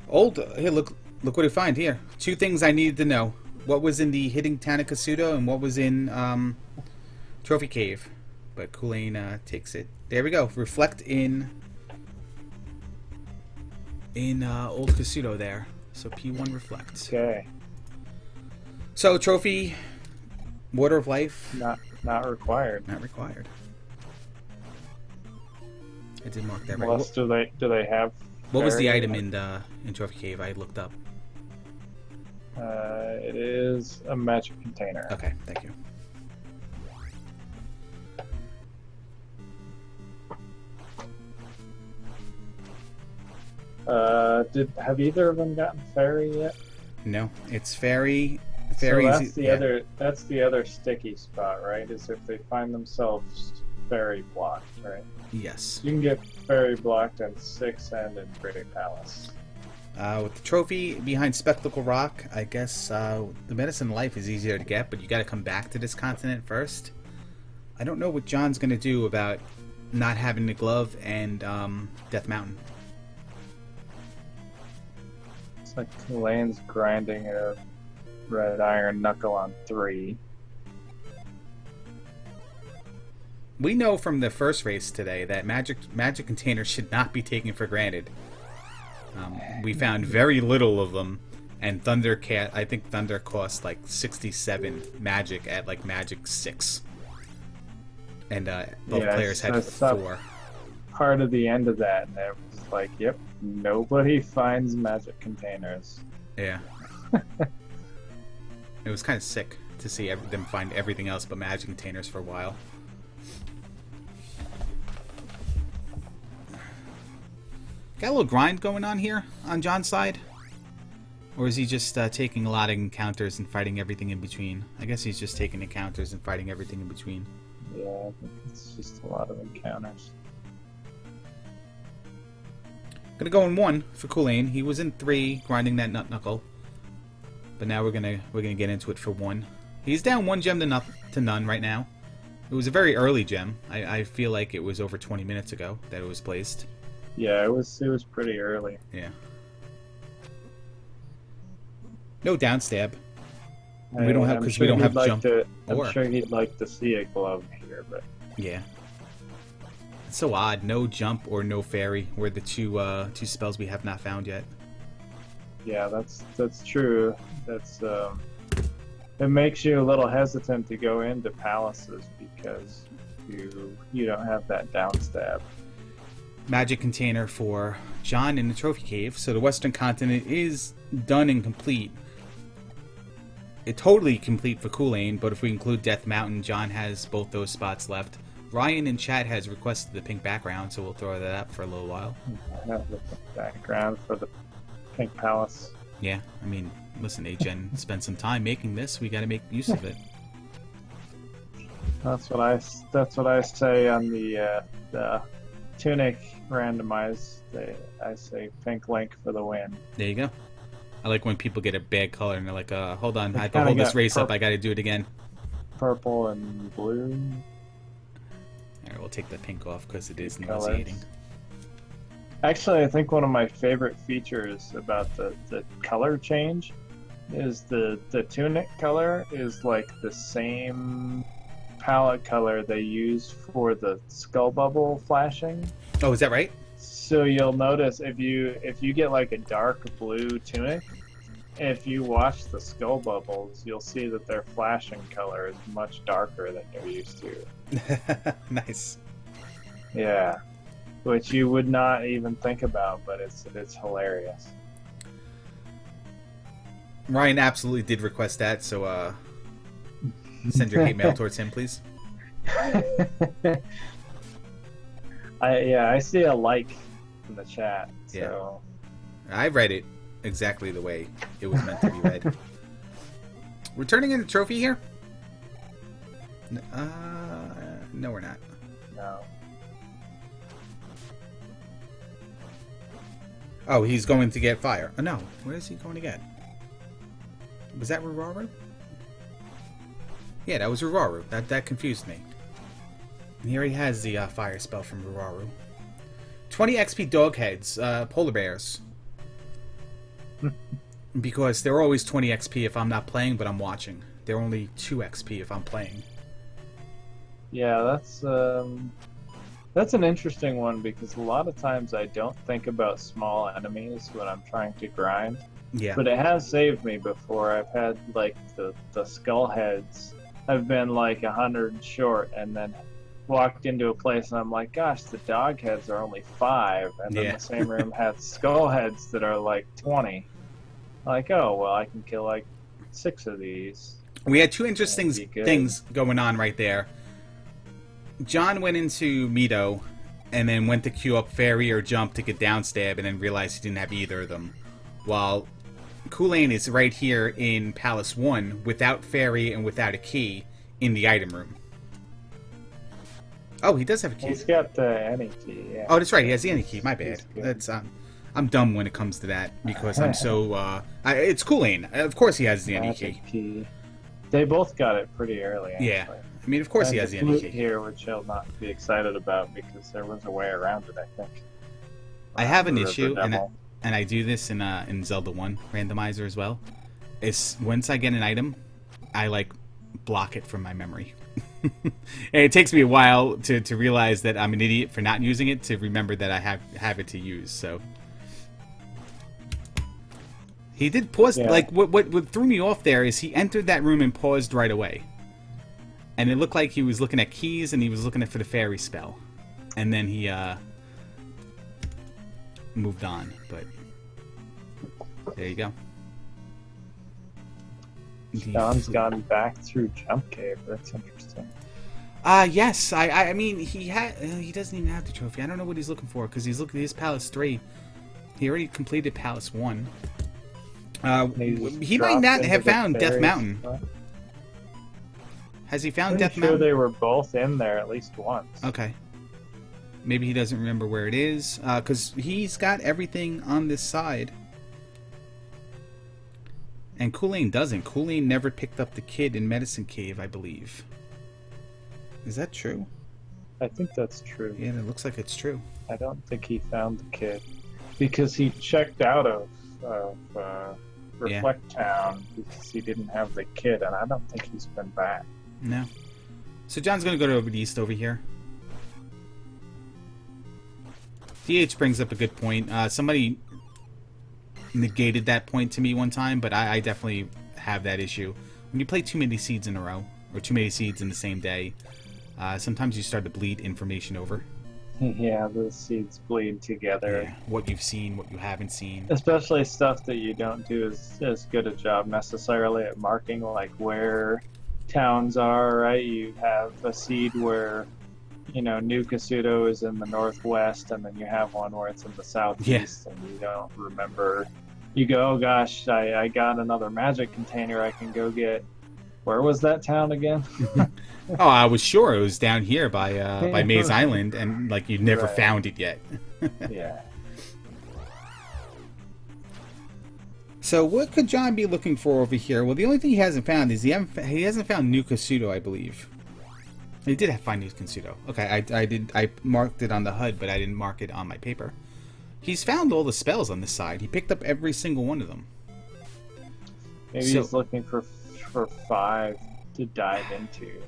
Here, look what we find here. 2 things I needed to know. What was in the hidden town of Kasuto and what was in Trophy Cave. But Culain takes it. There we go. Reflect in Old Kasuto there. So P1 reflect. Okay. So trophy, water of life. Not required. Not required. I did mark that Unless right. do they have? What was the item in Trophy Cave? I looked up. It is a magic container. Okay, thank you. Have either of them gotten fairy yet? No, it's fairy. So that's the other sticky spot, right? Is if they find themselves fairy blocked, right? Yes. You can get fairy blocked in 6 and in Great Palace. With the trophy behind Spectacle Rock, I guess the medicine life is easier to get, but you got to come back to this continent first. I don't know what John's gonna do about not having the glove and Death Mountain. It's like Culain's grinding a red iron knuckle on 3. We know from the first race today that magic containers should not be taken for granted. We found very little of them, And Thunder Cat, I think Thunder costs like 67 magic at like magic 6. And both players had 4. Part of the end of that, and it was like, yep, nobody finds magic containers. Yeah. It was kind of sick to see them find everything else but magic containers for a while. Got a little grind going on here on John's side? Or is he just taking a lot of encounters and fighting everything in between? I guess he's just taking encounters and fighting everything in between. Yeah, I think it's just a lot of encounters. Gonna go in 1 for Culain. He was in 3 grinding that nut knuckle. But now we're gonna get into it for 1. He's down 1 gem to none right now. It was a very early gem. I feel like it was over 20 minutes ago that it was placed. Yeah, it was pretty early. Yeah. No down stab. We don't have, because we don't have jump. I'm sure he'd like to see a glove here, but yeah. It's so odd. No jump or no fairy were the two spells we have not found yet. Yeah, that's true. That's it makes you a little hesitant to go into palaces because you don't have that down stab. Magic container for John in the trophy cave. So the Western continent is done and complete. It's totally complete for Culain, but if we include Death Mountain, John has both those spots left. Ryan in chat has requested the pink background, so we'll throw that up for a little while. I have the background for the pink palace. Yeah, I mean, listen, HN spent some time making this. We got to make use of it. That's what I say on the tunic randomize. I say pink link for the win. There you go. I like when people get a bad color and they're like, hold on, I have to hold this race up. I got to do it again. Purple and blue. All right, we'll take the pink off because it is nauseating. Actually, I think one of my favorite features about the color change is the tunic color is like the same palette color they use for the skull bubble flashing. Oh, is that right? So you'll notice if you get like a dark blue tunic, if you watch the skull bubbles, you'll see that their flashing color is much darker than you're used to. Nice. Yeah, which you would not even think about, but it's hilarious. Ryan absolutely did request that, so send your hate mail towards him, please. I see a like in the chat. So. Yeah. I read it exactly the way it was meant to be read. We're turning in the trophy here? No, we're not. No. Oh, he's going to get fire. Oh, no. Where is he going to get? Was that Ruraru? Yeah, that was Ruraru. That confused me. And he already has the fire spell from Ruraru. 20 XP dog heads, polar bears. Because they're always 20 XP if I'm not playing, but I'm watching. They're only 2 XP if I'm playing. Yeah, that's an interesting one because a lot of times I don't think about small enemies when I'm trying to grind. Yeah. But it has saved me before. I've had like the skull heads. I've been like 100 short and then walked into a place and I'm like, gosh, the dog heads are only 5, and then the same room has skull heads that are like 20. Like, oh well, I can kill like 6 of these. We had 2 interesting things going on right there. John went into Mito and then went to queue up fairy or jump to get down stab and then realized he didn't have either of them. While Culain is right here in Palace 1 without fairy and without a key in the item room. Oh, he does have a key. He's got the any key, yeah. Oh, that's right. He has the any key. My bad. That's I'm dumb when it comes to that because I'm so. It's Culain. Of course, he has the any key. They both got it pretty early. Actually. Yeah, I mean, of course, he has the any key here, which I'll not be excited about because there was a way around it. I think. I have an issue, and I do this in Zelda 1 randomizer as well. Is once I get an item, I like block it from my memory. And it takes me a while to realize that I'm an idiot for not using it, to remember that I have it to use. So He did pause. Yeah. Like what threw me off there is he entered that room and paused right away, and it looked like he was looking at keys and he was looking for the fairy spell, and then he moved on. But there you go. John's gone back through Jump Cave. That's interesting. Yes. I mean, he doesn't even have the trophy. I don't know what he's looking for because he's looking at his Palace 3. He already completed Palace 1. He might not have found Death Mountain. Spot. Has he found Pretty Death sure Mountain? they were both in there at least once. Okay. Maybe he doesn't remember where it is because he's got everything on this side. And Culain doesn't. Culain never picked up the kid in Medicine Cave, I believe. Is that true? I think that's true. Yeah, it looks like it's true. I don't think he found the kid because he checked out of Reflect Town because he didn't have the kid, and I don't think he's been back. No. So John's going to go to the east over here. DH brings up a good point. Somebody negated that point to me one time, but I definitely have that issue. When you play too many seeds in a row, or too many seeds in the same day, sometimes you start to bleed information over. Yeah, the seeds bleed together. Yeah, what you've seen, what you haven't seen. Especially stuff that you don't do as good a job necessarily at marking, like where towns are, right? You have a seed where, New Kasuto is in the northwest, and then you have one where it's in the southeast, and you don't remember. You go, oh gosh, I got another magic container I can go get. Where was that town again? Oh, I was sure it was down here by Maze Island, and like you never Right. found it yet. Yeah. So what could John be looking for over here? Well, the only thing he hasn't found is he hasn't found New Kasuto, I believe. He did find New Kasuto. Okay, I marked it on the HUD, but I didn't mark it on my paper. He's found all the spells on this side. He picked up every single one of them. Maybe he's looking for 5 to dive into.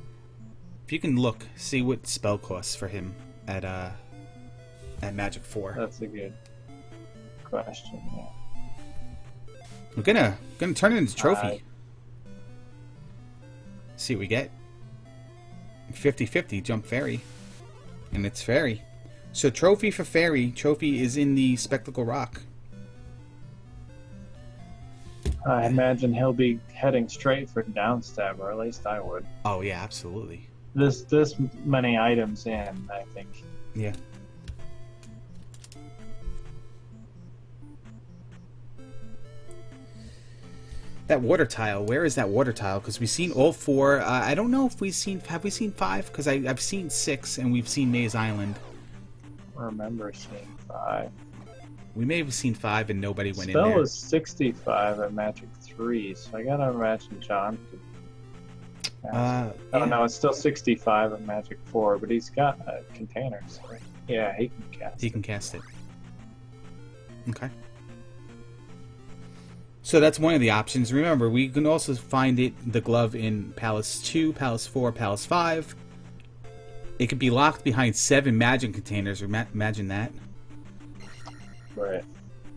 If you can look, see what spell costs for him at Magic 4. That's a good question. Yeah. We're gonna turn it into trophy. 5. See what we get. 50-50 jump fairy. And it's fairy. So trophy for fairy. Trophy is in the Spectacle Rock. I imagine he'll be heading straight for downstab, or at least I would. Oh yeah, absolutely. This many items in, I think. Yeah. That water tile. Where is that water tile? Because we've seen all 4. I don't know if have we seen 5? Because I've seen 6, and we've seen Maze Island. I remember seeing 5. We may have seen 5, and nobody went in Spell there. is 65 at Magic 3, so I gotta imagine John could. I don't know. It's still 65 at Magic 4, but he's got containers. So yeah, he can cast. He can cast it. Okay. So that's one of the options. Remember, we can also find the glove in Palace 2, Palace 4, Palace 5. It could be locked behind 7 magic containers. Imagine that. Right.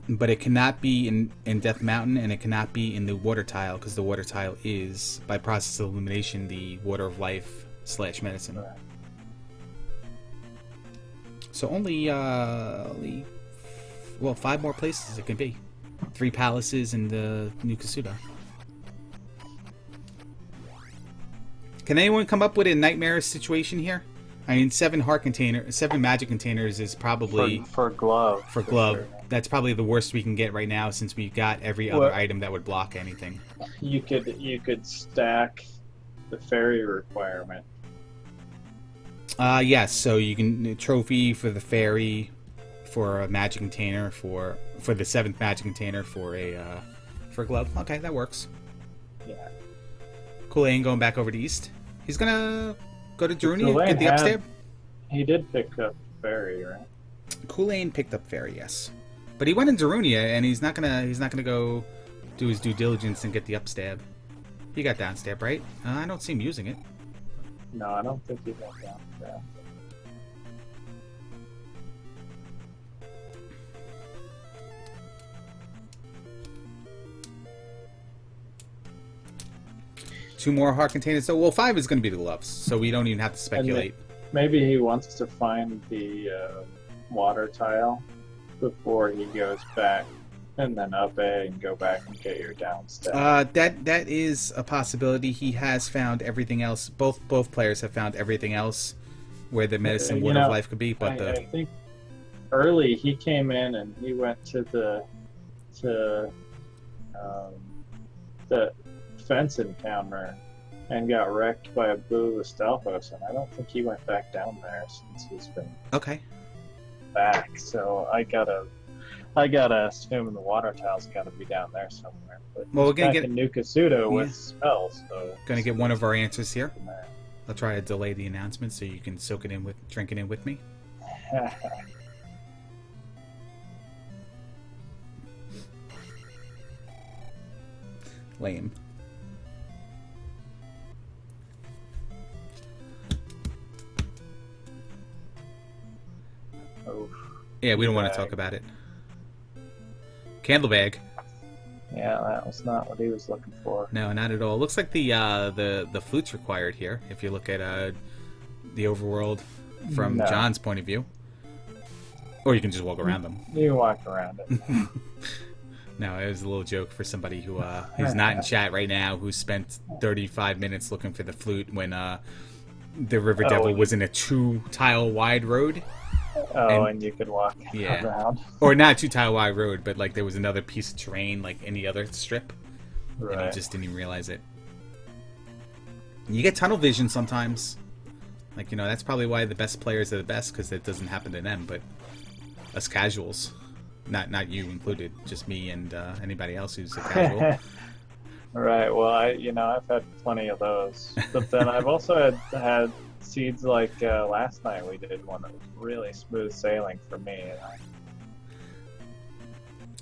But it cannot be in Death Mountain, and it cannot be in the water tile, because the water tile is, by process of elimination, the water of life / medicine. Right. So only 5 more places it can be. 3 palaces and the New Kasuto. Can anyone come up with a nightmarish situation here? I mean, 7 magic containers is probably for glove. For glove. Sure. That's probably the worst we can get right now, since we've got every other item that would block anything. You could stack the fairy requirement. Yes. So you can trophy for the fairy, for a magic container, for the 7th magic container, for a glove. Okay, that works. Yeah. Culain going back over to east. He's gonna go to Darunia and get the upstairs. He did pick up fairy, right? Culain picked up fairy, yes, but he went in Darunia, and he's not gonna go do his due diligence and get the upstab. He got downstab, right? I don't see him using it. No, I don't think he got downstab. 2 more heart containers. So, well, 5 is going to be the gloves, so we don't even have to speculate. Maybe he wants to find the water tile before he goes back, and then up A and go back and get your down stat. That is a possibility. He has found everything else. Both players have found everything else where the medicine water of life could be. But I think early he came in and he went to the fence encounter and got wrecked by a Boo Stalfos, and I don't think he went back down there since he's been back. So I gotta assume the water tile's gotta be down there somewhere. But well, we're gonna get Nukasudo with spells, so gonna get one of our answers here. I'll try to delay the announcement so you can drink it in with me. Lame. Oof. Yeah, we don't want to talk about it. Candle bag. Yeah, that was not what he was looking for. No, not at all. Looks like the flute's required here. If you look at the overworld from John's point of view, or you can just walk around them. You can walk around it. No, it was a little joke for somebody who's not in chat right now, who spent 35 minutes looking for the flute when the River Devil was in a 2-tile wide road. Oh, and you could walk around. Or not 2-tile wide road, but like there was another piece of terrain like any other strip. Right. And you just didn't even realize it. You get tunnel vision sometimes. Like, that's probably why the best players are the best, because it doesn't happen to them, but us casuals. Not you included, just me and anybody else who's a casual. Right. Well, I've had plenty of those, but then I've also had seeds like last night. We did one that was really smooth sailing for me.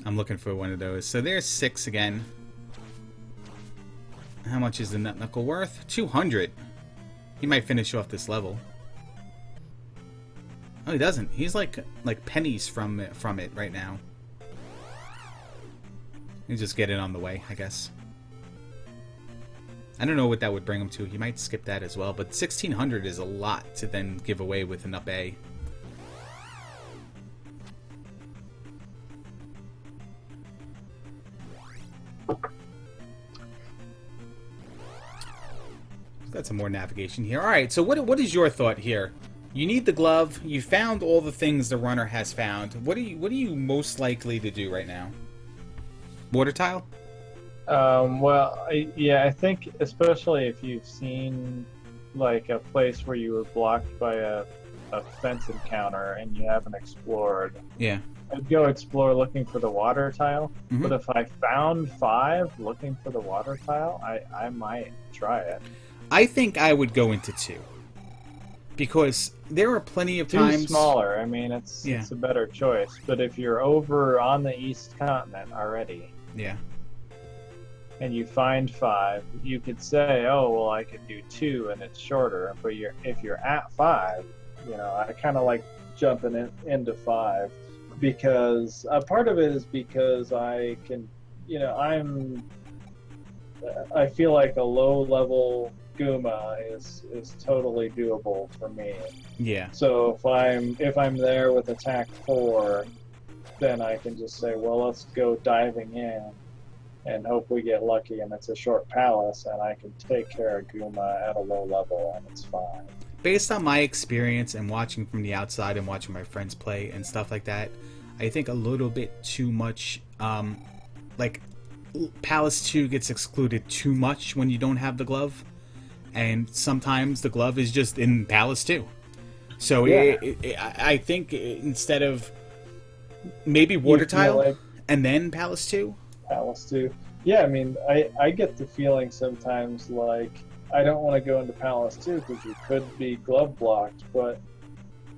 I'm looking for one of those. So there's 6 again. How much is the nut knuckle worth? 200. He might finish off this level. Oh, he doesn't. He's like pennies from it right now. You just get it on the way, I guess. I don't know what that would bring him to. He might skip that as well, but 1,600 is a lot to then give away with an up A. Got some more navigation here. All right, so what is your thought here? You need the glove. You found all the things the runner has found. What are you most likely to do right now? Water tile? Well, I think especially if you've seen like a place where you were blocked by a fence encounter and you haven't explored. Yeah. I'd go explore looking for the water tile. Mm-hmm. But if I found 5 looking for the water tile, I might try it. I think I would go into 2. Because there are plenty of times... 2's smaller. I mean, it's a better choice. But if you're over on the East Continent already... Yeah. And you find 5, you could say, oh, well, I could do 2 and it's shorter. But if you're at 5, I kind of like jumping into 5. Because part of it is because I can, I feel like a low-level... Guma is totally doable for me. Yeah. So if I'm there with attack 4, then I can just say, well, let's go diving in and hope we get lucky and it's a short palace and I can take care of Guma at a low level and it's fine. Based on my experience and watching from the outside and watching my friends play and stuff like that, I think a little bit too much, Palace 2 gets excluded too much when you don't have the glove. And sometimes the glove is just in Palace 2. So I think instead of maybe water tile and then Palace 2. Palace 2. Yeah, I mean, I get the feeling sometimes like I don't want to go into Palace 2 because you could be glove blocked, but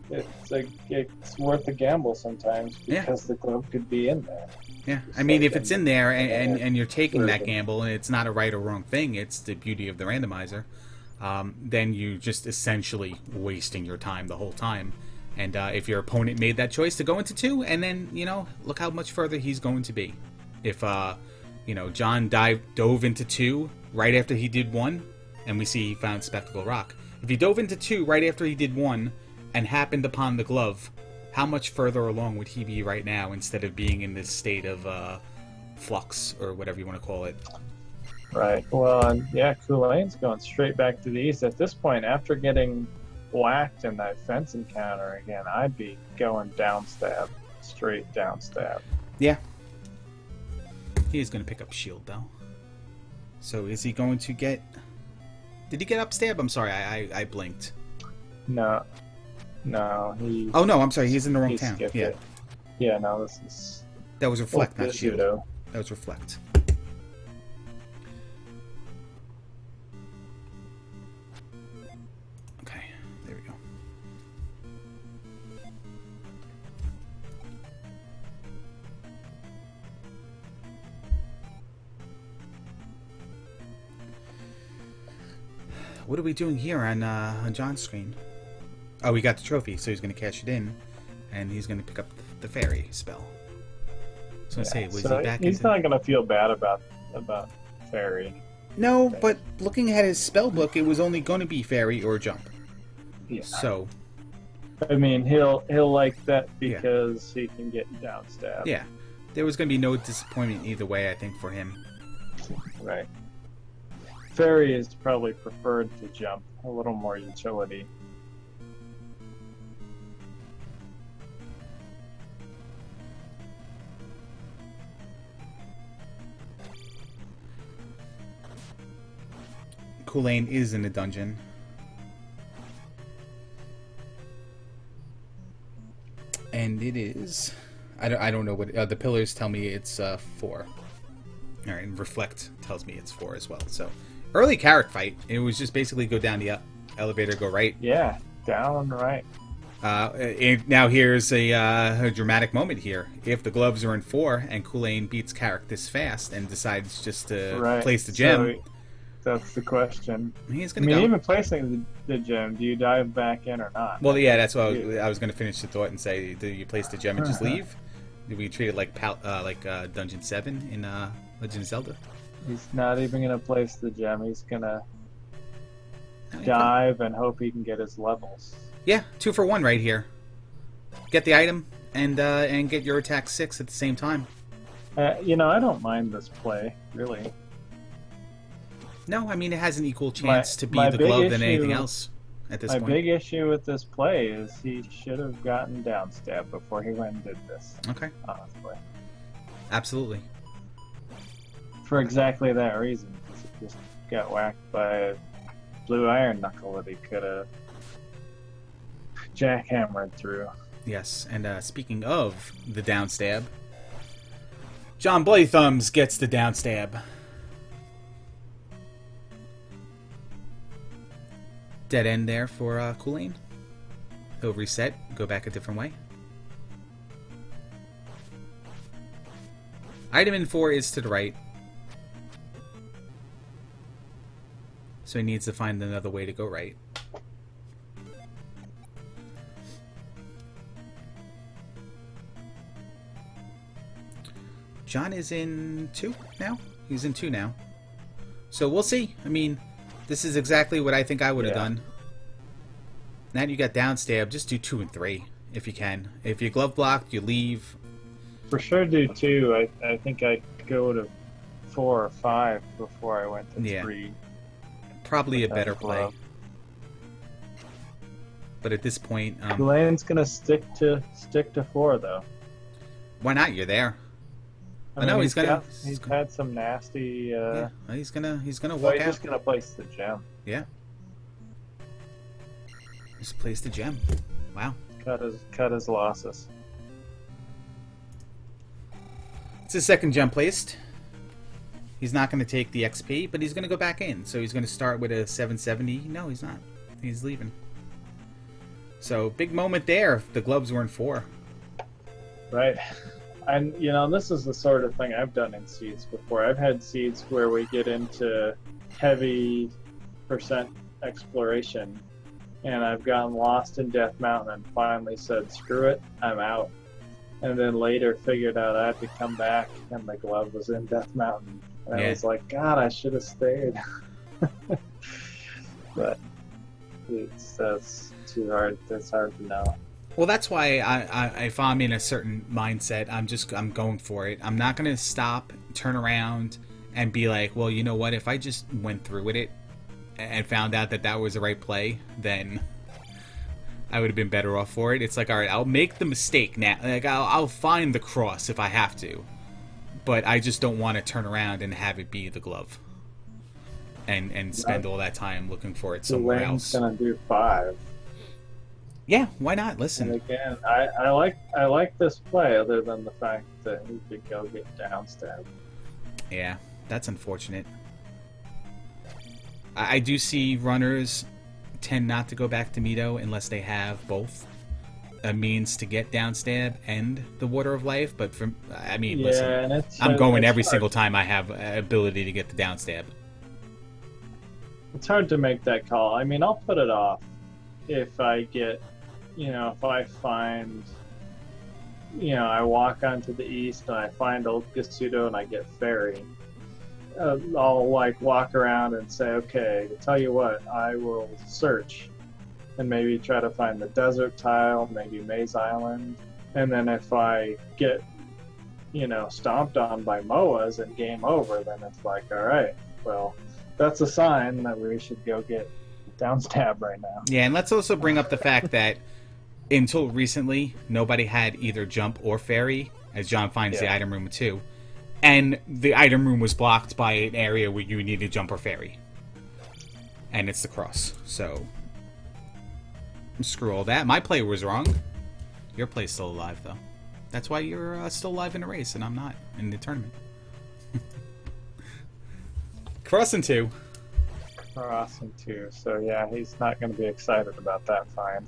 it's worth a gamble sometimes because the glove could be in there. Yeah, I mean, if it's in there and you're taking that gamble and it's not a right or wrong thing, it's the beauty of the randomizer, then you're just essentially wasting your time the whole time. And if your opponent made that choice to go into 2, and then, look how much further he's going to be. If, John dove into 2 right after he did 1, And we see he found Spectacle Rock. If he dove into 2 right after he did 1 and happened upon the glove, how much further along would he be right now instead of being in this state of flux or whatever you want to call it? Right. Well, and yeah, Culain's going straight back to the east. At this point, after getting whacked in that fence encounter again, I'd be going down stab. Straight down stab. Yeah. He is going to pick up shield, though. So is he going to get... Did he get up stab? I'm sorry, I blinked. No. No, he... Oh, no, I'm sorry, he's in the wrong town. Yeah. It. Yeah, no, this is... That was reflect, not shield. Pseudo. That was reflect. Okay, there we go. What are we doing here on John's screen? Oh, we got the trophy, so he's going to cash it in, and he's going to pick up the fairy spell. So Yeah, say, was so he back? he's not going to feel bad about fairy. No, but looking at his spell book, it was only going to be fairy or jump. Yeah. So, I mean, he'll like that because he can get down stab. yeah, there was going to be no disappointment either way, I think, for him. Right. Fairy is probably preferred to jump, a little more utility. Culain is in the dungeon. And it is... I don't know what... the pillars tell me it's 4. Alright, and Reflect tells me it's 4 as well. So, early character fight. It was just basically go down the elevator, go right. Yeah, down and right. And now here's a dramatic moment here. If the gloves are in 4 and Culain beats Carrick this fast and decides just to place the gem... So that's the question. He's I gonna mean, go. even placing the gem, do you dive back in or not? Well, yeah, that's what I was going to finish the thought and say, do you place the gem and just leave? Do we treat it like Dungeon 7 in Legend of Zelda? He's not even going to place the gem. He's going to dive and hope he can get his levels. Yeah, 2 for 1 right here. Get the item and get your attack 6 at the same time. You know, I don't mind this play, really. No, I mean, it has an equal chance to be the glove than anything else at this point. My big issue with this play is he should have gotten down stab before he went and did this. Okay. Honestly. Absolutely. For exactly that reason. Because he just got whacked by a blue iron knuckle that he could have jackhammered through. Yes, and speaking of the down stab, JohnBloodyThumbs gets the down stab. Dead end there for Culain. He'll reset, go back a different way. Item in 4 is to the right. So he needs to find another way to go right. John is in 2 now? He's in 2 now. So we'll see. I mean, this is exactly what I think I would have done. Now you got down stab, just do 2 and 3 if you can. If you glove blocked, you leave. For sure do 2. I think I'd go to 4 or 5 before I went to 3. Probably a better play. But at this point... Culain's going to stick to 4, though. Why not? You're there. I mean, he's had some nasty. He's gonna walk so he's out. just gonna place the gem. Yeah. Just place the gem. Wow. Cut his losses. It's his second gem placed. He's not going to take the XP, but he's going to go back in. So he's going to start with a 770. No, he's not. He's leaving. So big moment there. If the gloves were in 4. Right. And, you know, this is the sort of thing I've done in seeds before. I've had seeds where we get into heavy percent exploration, and I've gotten lost in Death Mountain and finally said, screw it, I'm out. And then later figured out I had to come back, and the glove was in Death Mountain. And I was like, God, I should have stayed. But that's too hard. That's hard to know. Well, that's why if I'm in a certain mindset, I'm going for it. I'm not going to stop, turn around, and be like, well, you know what? If I just went through with it and found out that that was the right play, then I would have been better off for it. It's like, all right, I'll make the mistake now. Like, I'll find the cross if I have to, but I just don't want to turn around and have it be the glove and spend all that time looking for it somewhere else. Culain's gonna do 5. Yeah, why not? Listen. And again, I like this play, other than the fact that he could go get downstab. Yeah, that's unfortunate. I do see runners tend not to go back to Mito unless they have both a means to get downstab and the Water of Life. But listen, I'm going every single time I have ability to get the downstab. It's hard to make that call. I mean, I'll put it off if I get, if I find, I walk onto the east and I find Old Gasudo and I get Fairy. I'll walk around and say, okay, to tell you what, I will search and maybe try to find the desert tile, maybe Maze Island, and then if I get, stomped on by MOAs and game over, then it's like, all right, well, that's a sign that we should go get downstab right now. Yeah, and let's also bring up the fact that until recently, nobody had either jump or fairy, as John finds the item room too. And the item room was blocked by an area where you needed jump or fairy. And it's the cross. So, screw all that. My play was wrong. Your play's still alive, though. That's why you're still alive in the race, and I'm not in the tournament. Crossing 2. Crossing 2. So, yeah, he's not going to be excited about that find.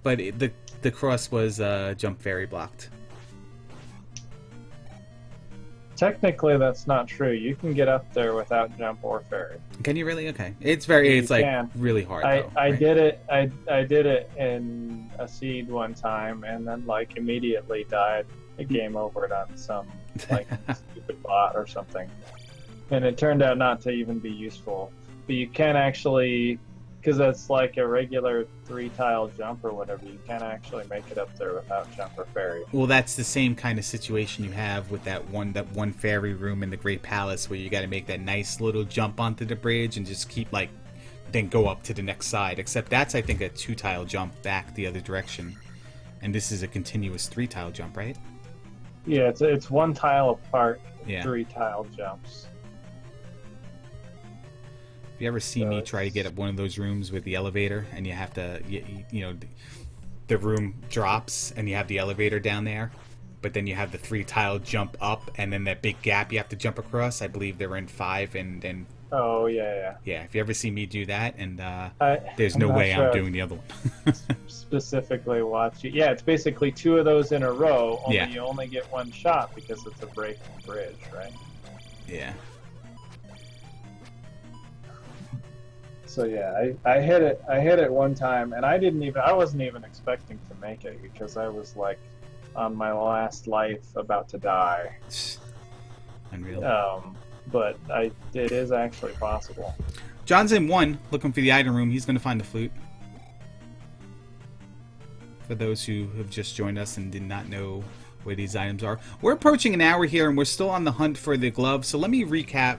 But the cross was jump fairy blocked. Technically, that's not true. You can get up there without jump or fairy. Can you really? Okay. It's really hard. Though, I right? did it. I did it in a seed one time, and then immediately died. A game over on some stupid bot or something, and it turned out not to even be useful. But you can actually, because that's like a regular 3-tile jump or whatever, you can actually make it up there without jump or fairy. Well, that's the same kind of situation you have with that one fairy room in the Great Palace, where you got to make that nice little jump onto the bridge and just keep then go up to the next side. Except that's, I think, a 2-tile jump back the other direction, and this is a continuous 3-tile jump, right? Yeah, it's 1 tile apart, Yeah. 3-tile jumps. If you ever see me try to get up one of those rooms with the elevator, and you have to, the room drops and you have the elevator down there, but then you have the 3-tile jump up, and then that big gap you have to jump across. I believe they're in 5, and Oh yeah. yeah. If you ever see me do that, and there's I'm no not way sure I'm doing the other one. specifically watch you. Yeah, it's basically 2 of those in a row. Only Yeah. you only get 1 shot because it's a breaking bridge, right? Yeah. So yeah, I hit it. I hit it one time, and I wasn't even expecting to make it because I was on my last life, about to die. Unreal. But it is actually possible. John's in 1, looking for the item room. He's going to find the flute. For those who have just joined us and did not know where these items are, we're approaching an hour here, and we're still on the hunt for the glove. So let me recap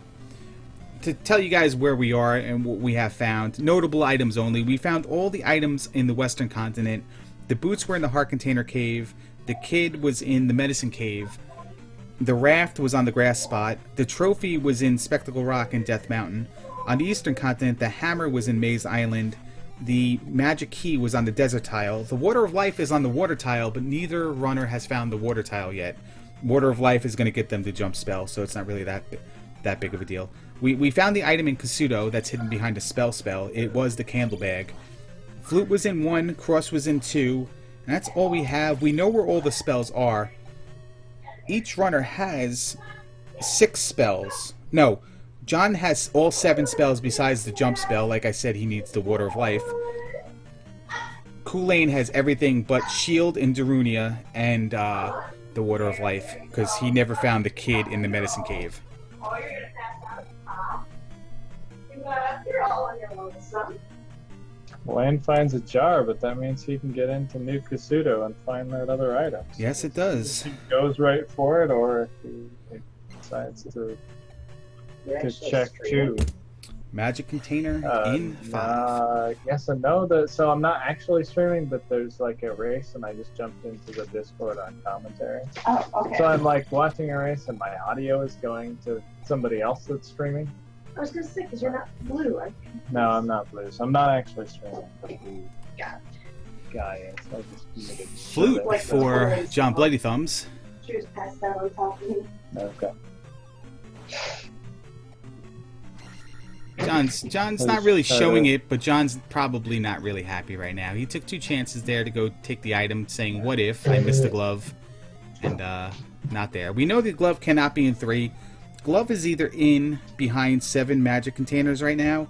to tell you guys where we are and what we have found. Notable items only. We found all the items in the Western Continent. The boots were in the Heart Container Cave. The kid was in the Medicine Cave. The raft was on the grass spot. The trophy was in Spectacle Rock and Death Mountain. On the Eastern Continent, the hammer was in Maze Island. The magic key was on the desert tile. The Water of Life is on the water tile, but neither runner has found the water tile yet. Water of Life is going to get them to jump spell, so it's not really that big of a deal. We found the item in Kasudo that's hidden behind a spell. It was the candle bag. Flute was in 1, cross was in 2, and that's all we have. We know where all the spells are. Each runner has 6 spells. No, John has all 7 spells besides the jump spell. Like I said, he needs the Water of Life. Culain has everything but Shield in Darunia and the Water of Life, because he never found the kid in the Medicine Cave. Lane finds a jar, but that means he can get into New Kasuto and find that other item. Yes, it does. He goes right for it, or if he decides to check too. Magic container in 5. Yes and no. So I'm not actually streaming, but there's like a race, and I just jumped into the Discord on Commentators. Oh, okay. So I'm like watching a race, and my audio is going to somebody else that's streaming. I was gonna say, because you're not blue. No, I'm not blue. So I'm not actually streaming. But the Yeah. guy is. I just committed Flute Like for the- JohnBloodyThumbs. She was passed out on top of me. Okay. John's not really showing it, but John's probably not really happy right now. He took 2 chances there to go take the item, saying, "What if I missed the glove?" And not there. We know the glove cannot be in 3. Glove is either in behind 7 magic containers right now,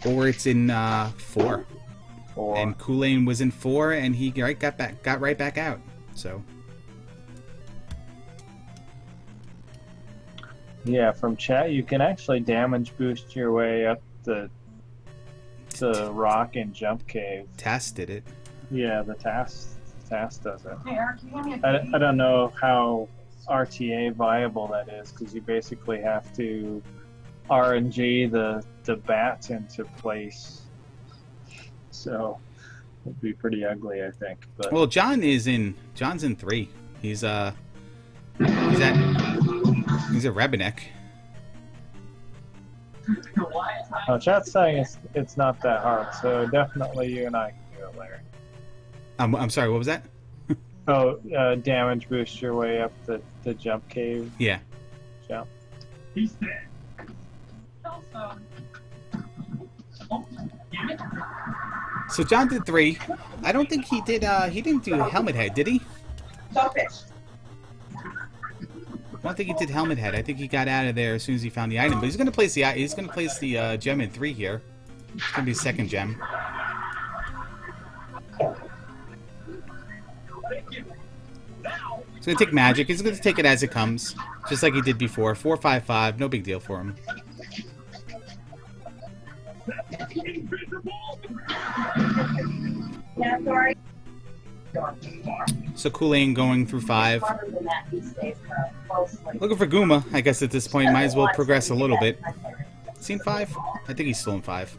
or it's in 4. And Culain was in 4, and he got right back out. So. Yeah, from chat, you can actually damage boost your way up the rock and jump cave. Tass did it. Yeah, the task does it. Hey, Eric, you want me to I don't know how RTA viable that is, because you basically have to RNG the bats into place. So it'd be pretty ugly, I think. But Well, John's in 3. He's at Rabinek. chat's saying it's not that hard, so definitely you and I can do it, Larry. I'm sorry, what was that? Damage boost your way up the jump cave. Yeah. Jump. He's dead. So John did 3. I don't think he did. He didn't do helmet head, did he? Starfish. I don't think he did helmet head. I think he got out of there as soon as he found the item. But he's gonna place the gem in 3 here. It's gonna be a second gem. He's gonna take magic. He's gonna take it as it comes, just like he did before. 4-5-5, no big deal for him. Yeah, sorry. So Culain going through 5. Farther than that these days, mostly. Looking for Guma. I guess at this point, might as well progress a little bit. Seen 5? I think he's still in 5.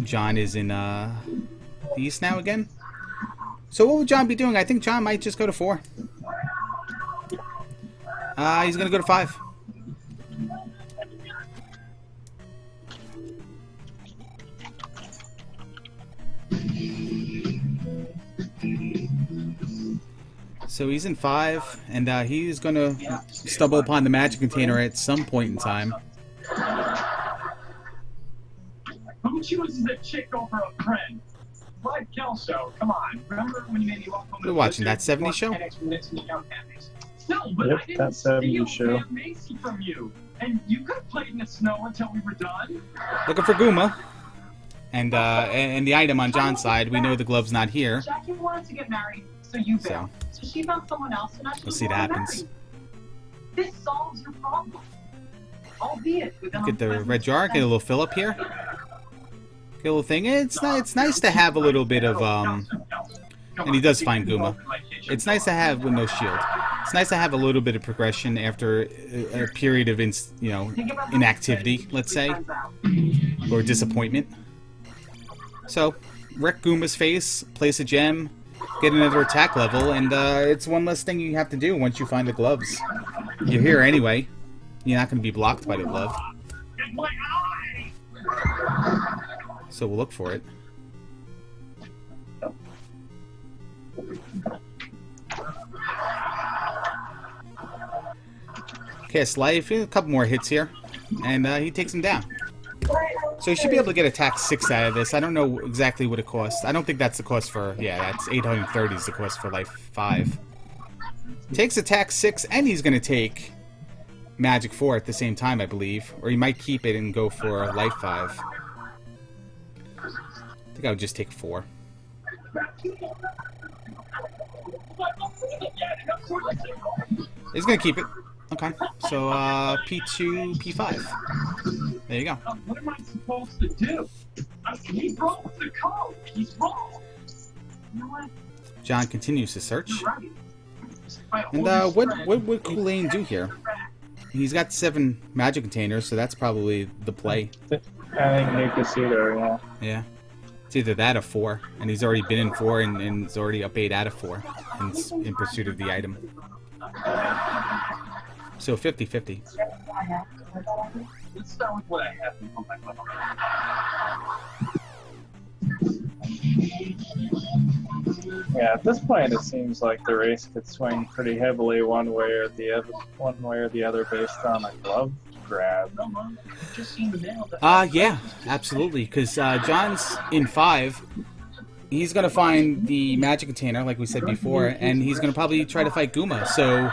John is in the east now again. So what would John be doing? I think John might just go to 4. He's gonna go to 5. So he's in 5, and he's gonna stumble upon the magic container at some point in time. Who chooses a chick over a friend? Live Kelso, come on. Remember when you made me walk home? We're watching that 70s show? No, but Yep, I didn't that 70s steal show. Aunt Macy from you. And you could have played in the snow until we were done. Looking for Guma. And the item on John's side, we know the glove's not here. Jackie wanted to get married, so you So. bailed. So she found someone else, and now she's We'll see what happens. married. This solves your problem. Albeit with Get the red jar, get a little fill up here. Get a little thing. It's nice to have a little bit of and he does find Guma. It's nice to have with no shield. It's nice to have a little bit of progression after a period of inactivity, let's say, or disappointment. So, wreck Guma's face, place a gem, get another attack level, and it's one less thing you have to do once you find the gloves. You're here anyway. You're not going to be blocked by the glove. So we'll look for it. Cast life, a couple more hits here, and he takes him down. So he should be able to get attack 6 out of this. I don't know exactly what it costs. I don't think that's the cost for... Yeah, that's 830 is the cost for life 5. Takes attack 6, and he's going to take magic 4 at the same time, I believe. Or he might keep it and go for life 5. I think I would just take 4. He's going to keep it. Okay. So P2, P5. There you go. What am I supposed to do? He broke the code. He's wrong. You know what? John continues to search. You're right. And what would Culain do here? He's got 7 magic containers, so that's probably the play. I think New Casino, yeah. Yeah. It's either that or 4, and he's already been in 4 and is already up 8 out of 4 in pursuit of the item. So 50-50. Let's start with what I have on my level. Yeah, at this point, it seems like the race could swing pretty heavily one way or the other, based on a glove grab. Yeah, absolutely. Because John's in 5. He's gonna find the magic container, like we said before, and he's gonna probably try to fight Guma. So,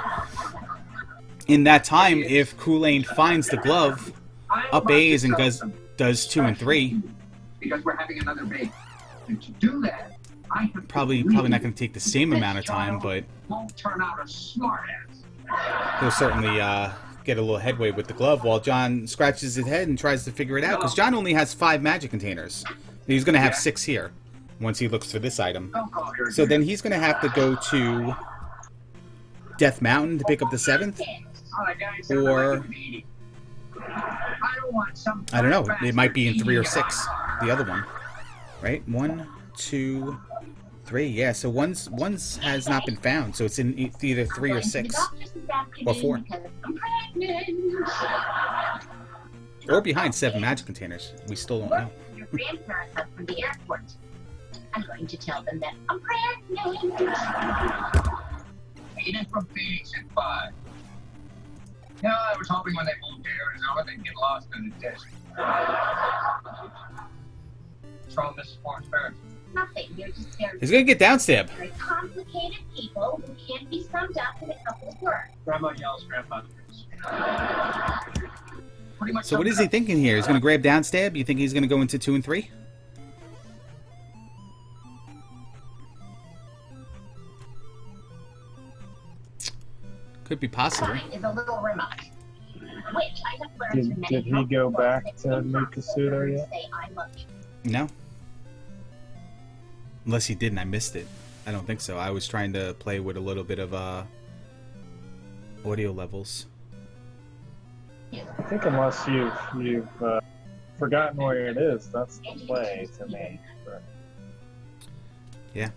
in that time, if Culain finds the glove, up A's and does 2 and 3. Because we're having another baby. And to do that, I have Probably not going to take the same amount of time, but won't turn out a smartass. he'll certainly get a little headway with the glove while John scratches his head and tries to figure it out. Because John only has 5 magic containers. He's going to have 6 here once he looks for this item. So then he's going to have to go to Death Mountain to pick up the 7th, or I don't know. It might be in 3 or 6. The other one, right? 1, 2, 3. Yeah. So one's has not been found. So it's in either 3 or 6 or 4, or behind 7 magic containers. We still don't know. Your grandparents up from the airport. I'm going to tell them that I'm pregnant. Made it from Phoenix at 5. Yeah, I was hoping when they moved to Arizona they'd get lost in the desert. What's wrong, Mrs. Forrest-Barrett? Nothing. You're just very, He's gonna get downstab. very complicated people who can't be summed up in a couple of words. Grandma yells, grandfather yells. Pretty much So what is he thinking here? He's gonna grab downstab? You think he's gonna go into 2 and 3? Could be possible. Mine is a little remote, which I have learned from many Did he go helpful back books to that New involve Casino words yet? say I love you. No. Unless he did and I missed it. I don't think so. I was trying to play with a little bit of audio levels. I think unless you've forgotten where it is, that's the play to me. But Yeah.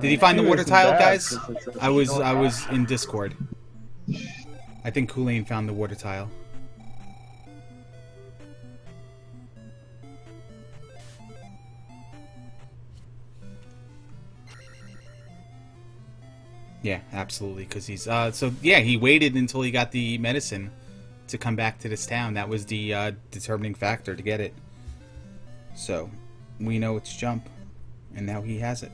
Did he find the It water isn't tile, bad, guys? 'cause it's a I was short- in Discord. I think Culain found the water tile. Yeah, absolutely. Because he's so yeah, he waited until he got the medicine to come back to this town. That was the determining factor to get it. So we know it's jump, and now he has it.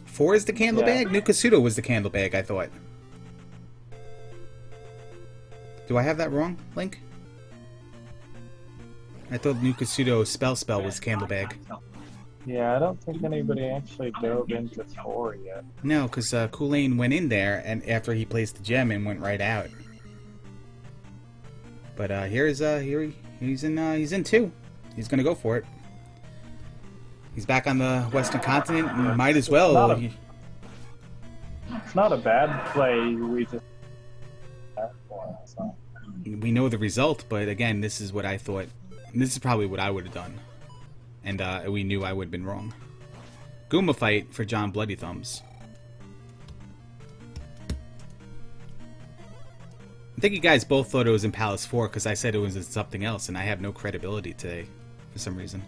Four is the candle Yeah. bag? New Kasuto was the candle bag, I thought. Do I have that wrong, Link? I thought New Kasuto spell was candle bag. Yeah, I don't think anybody actually dove into 4 yet. No, because Culain went in there and after he placed the gem and went right out. But he's in 2. He's gonna go for it. He's back on the Western continent and might as well. It's not a bad play. We just so. We know the result, but again, this is what I thought. This is probably what I would have done. And we knew I would have been wrong. Goomba fight for JohnBloodyThumbs. I think you guys both thought it was in Palace 4 because I said it was in something else, and I have no credibility today for some reason.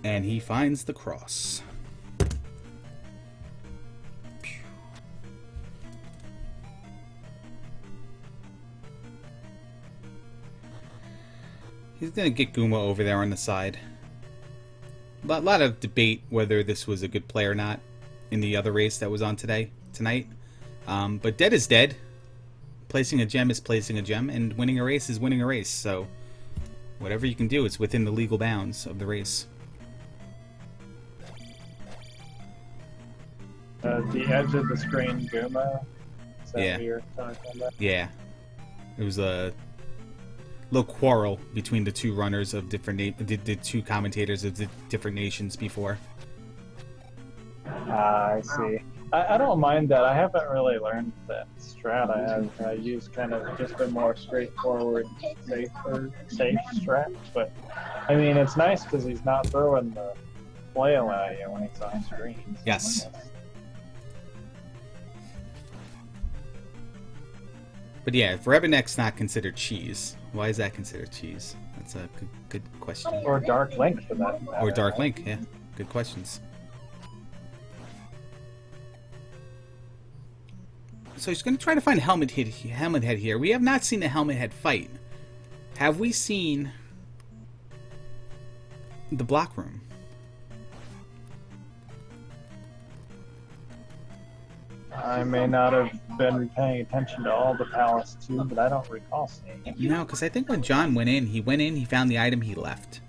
And he finds the cross. He's gonna get Goomba over there on the side. lot of debate whether this was a good play or not in the other race that was on tonight. But dead is dead. Placing a gem is placing a gem, and winning a race is winning a race. So whatever you can do, it's within the legal bounds of the race. The edge of the screen, Guma. Is that Yeah. what you're talking about? Yeah, it was a little quarrel between the two runners of different the two commentators of the different nations before. I see. I don't mind that. I haven't really learned that strat. I use kind of just a more straightforward, safe strat. But I mean, it's nice because he's not throwing the flail at you when he's on screen. So Yes. But yeah, if Rebenek's not considered cheese, why is that considered cheese? That's a good question. Or Dark Link for that matter. Or Dark Link, yeah. Good questions. So he's going to try to find Helmet Head here. We have not seen the Helmet Head fight. Have we seen the block room? I may not have been paying attention to all the Palace 2, but I don't recall seeing it. No, because I think when John went in, he found the item, he left.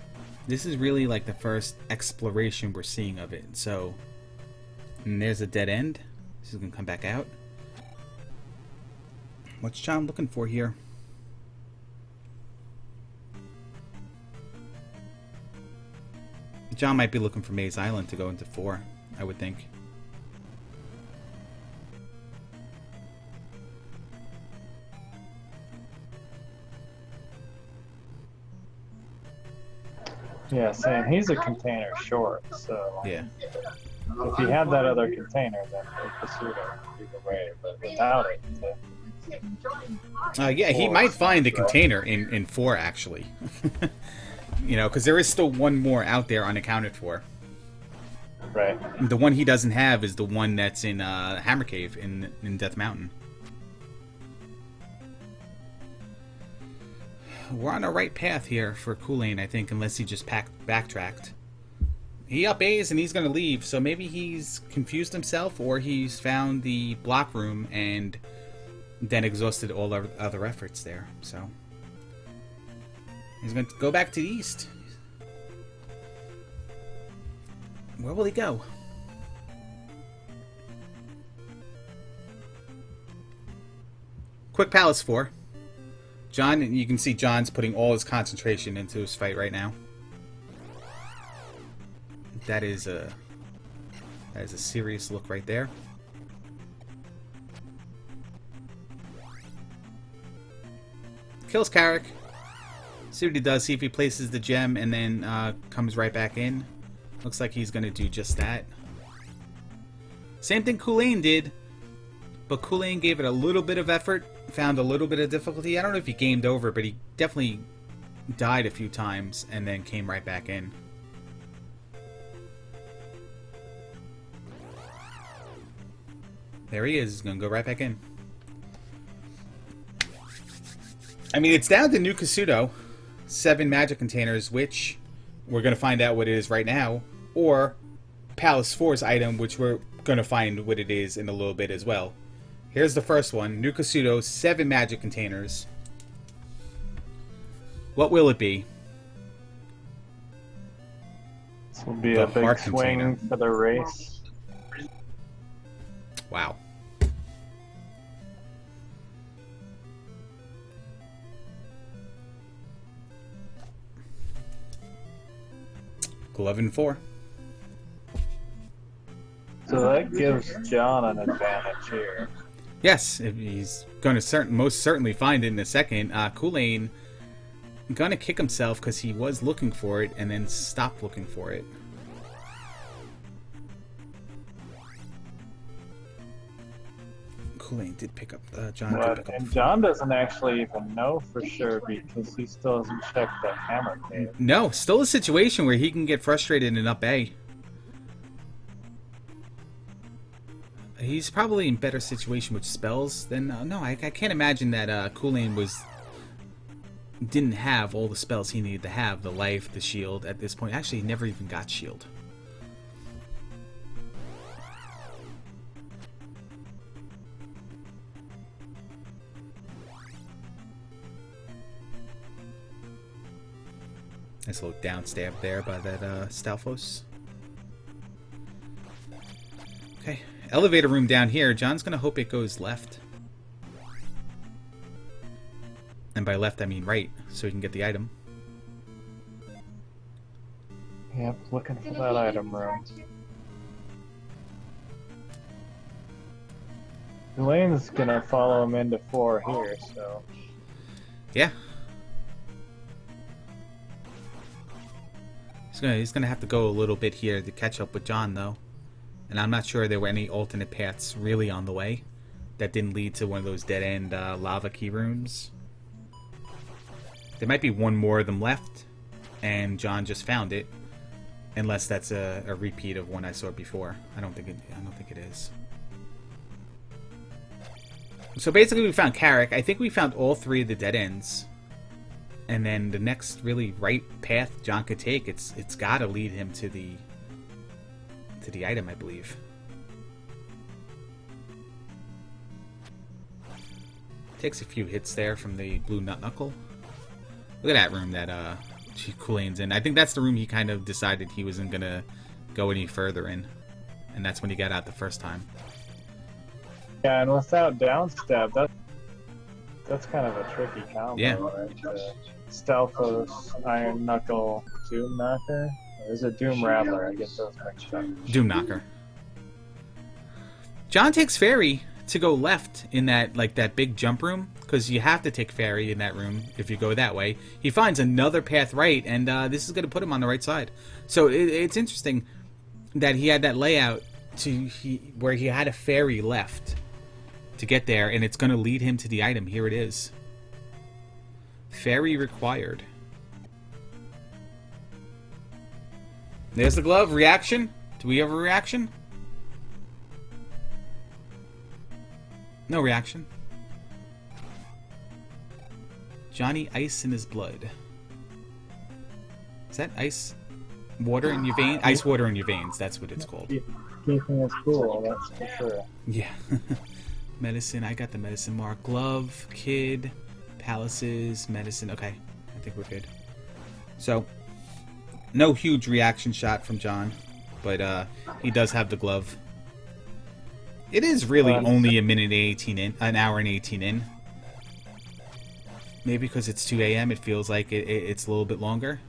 This is really like the first exploration we're seeing of it. So, and there's a dead end. This is going to come back out. What's John looking for here? John might be looking for Maze Island to go into 4, I would think. Yeah, Sam, he's a container short, so Yeah. if he had that other container, then it would pursue either way. But without it, Yeah, he might find the container in 4, actually. You know, because there is still one more out there unaccounted for. right. The one he doesn't have is the one that's in Hammer Cave in Death Mountain. We're on the right path here for Culain, I think, unless he just backtracked. He up A's and he's going to leave, so maybe he's confused himself or he's found the block room and then exhausted all other efforts there. So he's going to go back to the east. Where will he go? Quick Palace 4. John, you can see John's putting all his concentration into his fight right now. That is a serious look right there. Kills Carrick. See what he does. See if he places the gem and then comes right back in. Looks like he's going to do just that. Same thing Culain did, but Culain gave it a little bit of effort, found a little bit of difficulty. I don't know if he gamed over, but he definitely died a few times and then came right back in. There he is. He's going to go right back in. I mean, it's down to New Kasuto. 7 magic containers, which we're going to find out what it is right now. Or Palace 4's item, which we're going to find what it is in a little bit as well. Here's the first one. New Kasuto, 7 magic containers. What will it be? This will be The a big heart swing container. for the race. Wow. Glove and 4. So that gives John an advantage here. Yes, if he's going to most certainly find it in a second. Culain going to kick himself because he was looking for it and then stopped looking for it. Culain did pick up. John did But, pick up. and John doesn't actually even know for sure because he still hasn't checked the hammer cave. No, still a situation where he can get frustrated and up A. He's probably in better situation with spells than... no, I can't imagine that Culain was didn't have all the spells he needed to have. The life, the shield at this point. Actually, he never even got shield. Nice little down stab there by that Stalfos. Okay, elevator room down here. John's gonna hope it goes left. And by left, I mean right, so he can get the item. Yep, looking for that item room. Culain's gonna follow him into 4 here, so... Yeah. He's gonna have to go a little bit here to catch up with John, though. And I'm not sure there were any alternate paths really on the way that didn't lead to one of those dead-end lava key rooms. There might be one more of them left, and John just found it, unless that's a repeat of one I saw before. I don't think it is. So basically, we found Carrick. I think we found all 3 of the dead ends. And then the next really right path John could take, it's got to lead him to the item, I believe. Takes a few hits there from the blue nut knuckle. Look at that room that Culain's in. I think that's the room he kind of decided he wasn't gonna go any further in, and that's when he got out the first time. Yeah, and without downstab, that's kind of a tricky combo, Yeah. right? Stalfos, Iron Knuckle, Doom Knocker? Or is it Doom Rattler? I get those mixed up. Doom Knocker. John takes Fairy to go left in that big jump room, because you have to take Fairy in that room if you go that way. He finds another path right, and this is going to put him on the right side. So it's interesting that he had that layout where he had a Fairy left to get there, and it's going to lead him to the item. Here it is. Fairy required. There's the glove. Reaction? Do we have a reaction? No reaction. Johnny, ice in his blood. Is that ice water in your veins? Ice water in your veins. That's what it's called. Keeping us cool, that's for sure. Yeah. Medicine. I got the medicine mark. Glove. Kid. Palaces. Medicine. Okay. I think we're good. So, no huge reaction shot from John, but he does have the glove. It is really only an hour and 18 in. Maybe because it's 2 a.m. it feels like it's a little bit longer.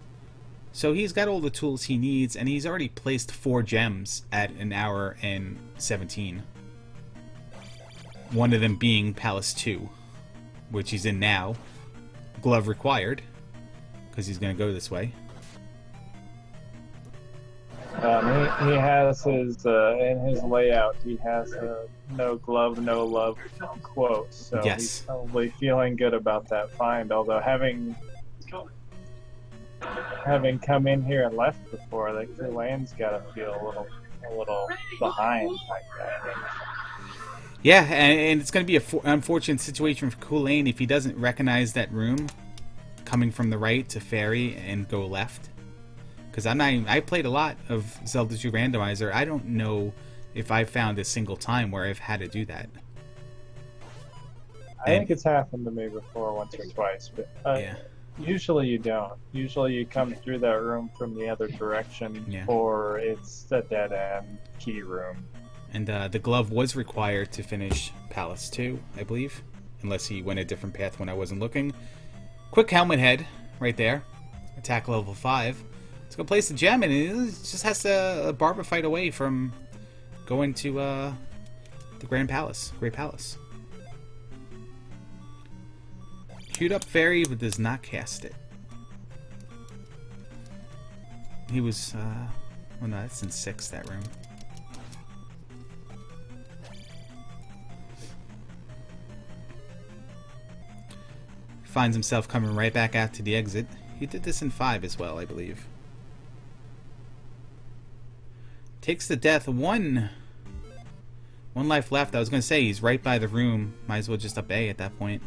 So he's got all the tools he needs, and he's already placed 4 gems at an hour and 17. One of them being Palace 2, which he's in now. Glove required, because he's going to go this way. He has his, in his layout, he has a no glove, no love quote, so Yes. He's probably feeling good about that find, although having come in here and left before, like, Culain's got to feel a little behind like that. Yeah, and it's going to be an unfortunate situation for Culain if he doesn't recognize that room coming from the right to Fairy and go left. Because I played a lot of Zelda 2 Randomizer. I don't know if I found a single time where I've had to do that. I think it's happened to me before once or twice, but Yeah. usually you don't. Usually you come through that room from the other direction, Yeah. or it's a dead-end key room. And the glove was required to finish Palace 2, I believe. Unless he went a different path when I wasn't looking. Quick helmet head, right there. Attack level 5. Let's go place the gem, and it just has to barber fight away from going to the Great Palace. Queued up Fairy, but does not cast it. He was, oh no, that's in 6, that room. Finds himself coming right back out to the exit. He did this in 5 as well, I believe. Takes the death. One life left. I was going to say, he's right by the room. Might as well just up A at that point.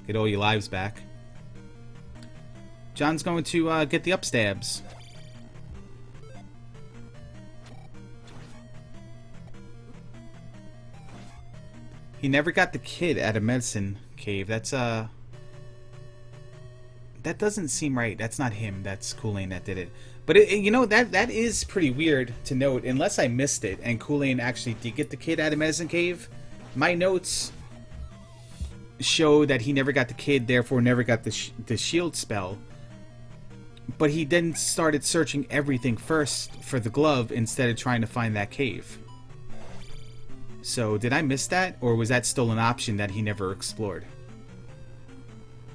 Get all your lives back. John's going to get the upstabs. He never got the kid at a medicine cave. That's that doesn't seem right. That's not him. That's Culain that did it. But you know, that is pretty weird to note, unless I missed it and Culain actually did get the kid at a medicine cave. My notes show that he never got the kid, therefore never got the shield spell. But he then started searching everything first for the glove instead of trying to find that cave. So did I miss that, or was that still an option that he never explored?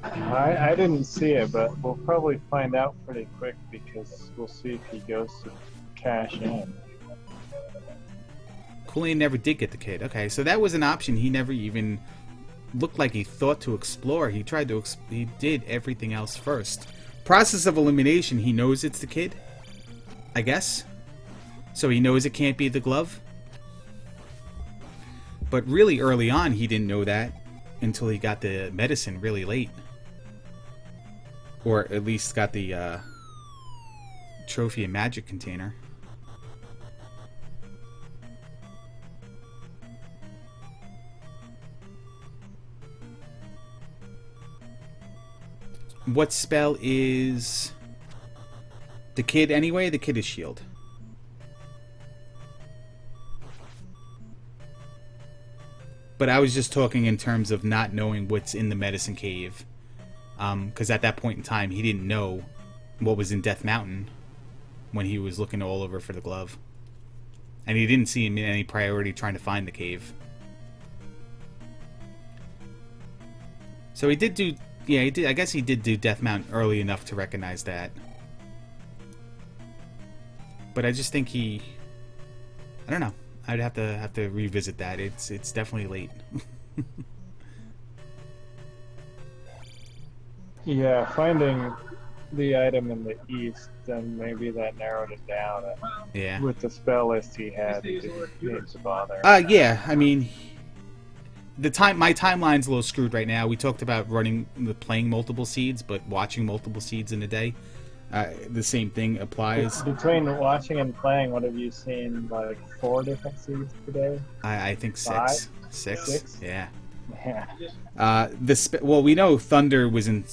I didn't see it, but we'll probably find out pretty quick because we'll see if he goes to cash in. Culain never did get the kid. Okay, so that was an option he never even looked like he thought to explore. He tried to he did everything else first. Process of elimination, he knows it's the kid, I guess. So he knows it can't be the glove. But really early on, he didn't know that until he got the medicine really late. Or at least got the trophy and magic container. What spell is the kid anyway? The kid is shield. But I was just talking in terms of not knowing what's in the medicine cave. Because at that point in time, he didn't know what was in Death Mountain when he was looking all over for the glove. And he didn't see him in any priority trying to find the cave. So he did do... Yeah, he did. I guess he did do Death Mountain early enough to recognize that. But I just think he... I don't know. I'd have to revisit that. It's definitely late. Yeah, finding the item in the east, then maybe that narrowed it down. Yeah. With the spell list he had, he didn't need to bother. Yeah. I mean, my timeline's a little screwed right now. We talked about playing multiple seeds, but watching multiple seeds in a day. The same thing applies. Between watching and playing, what have you seen? Like 4 different seeds today? I think 6. 5? 6. 6? Yeah. Yeah. Well, we know Thunder was in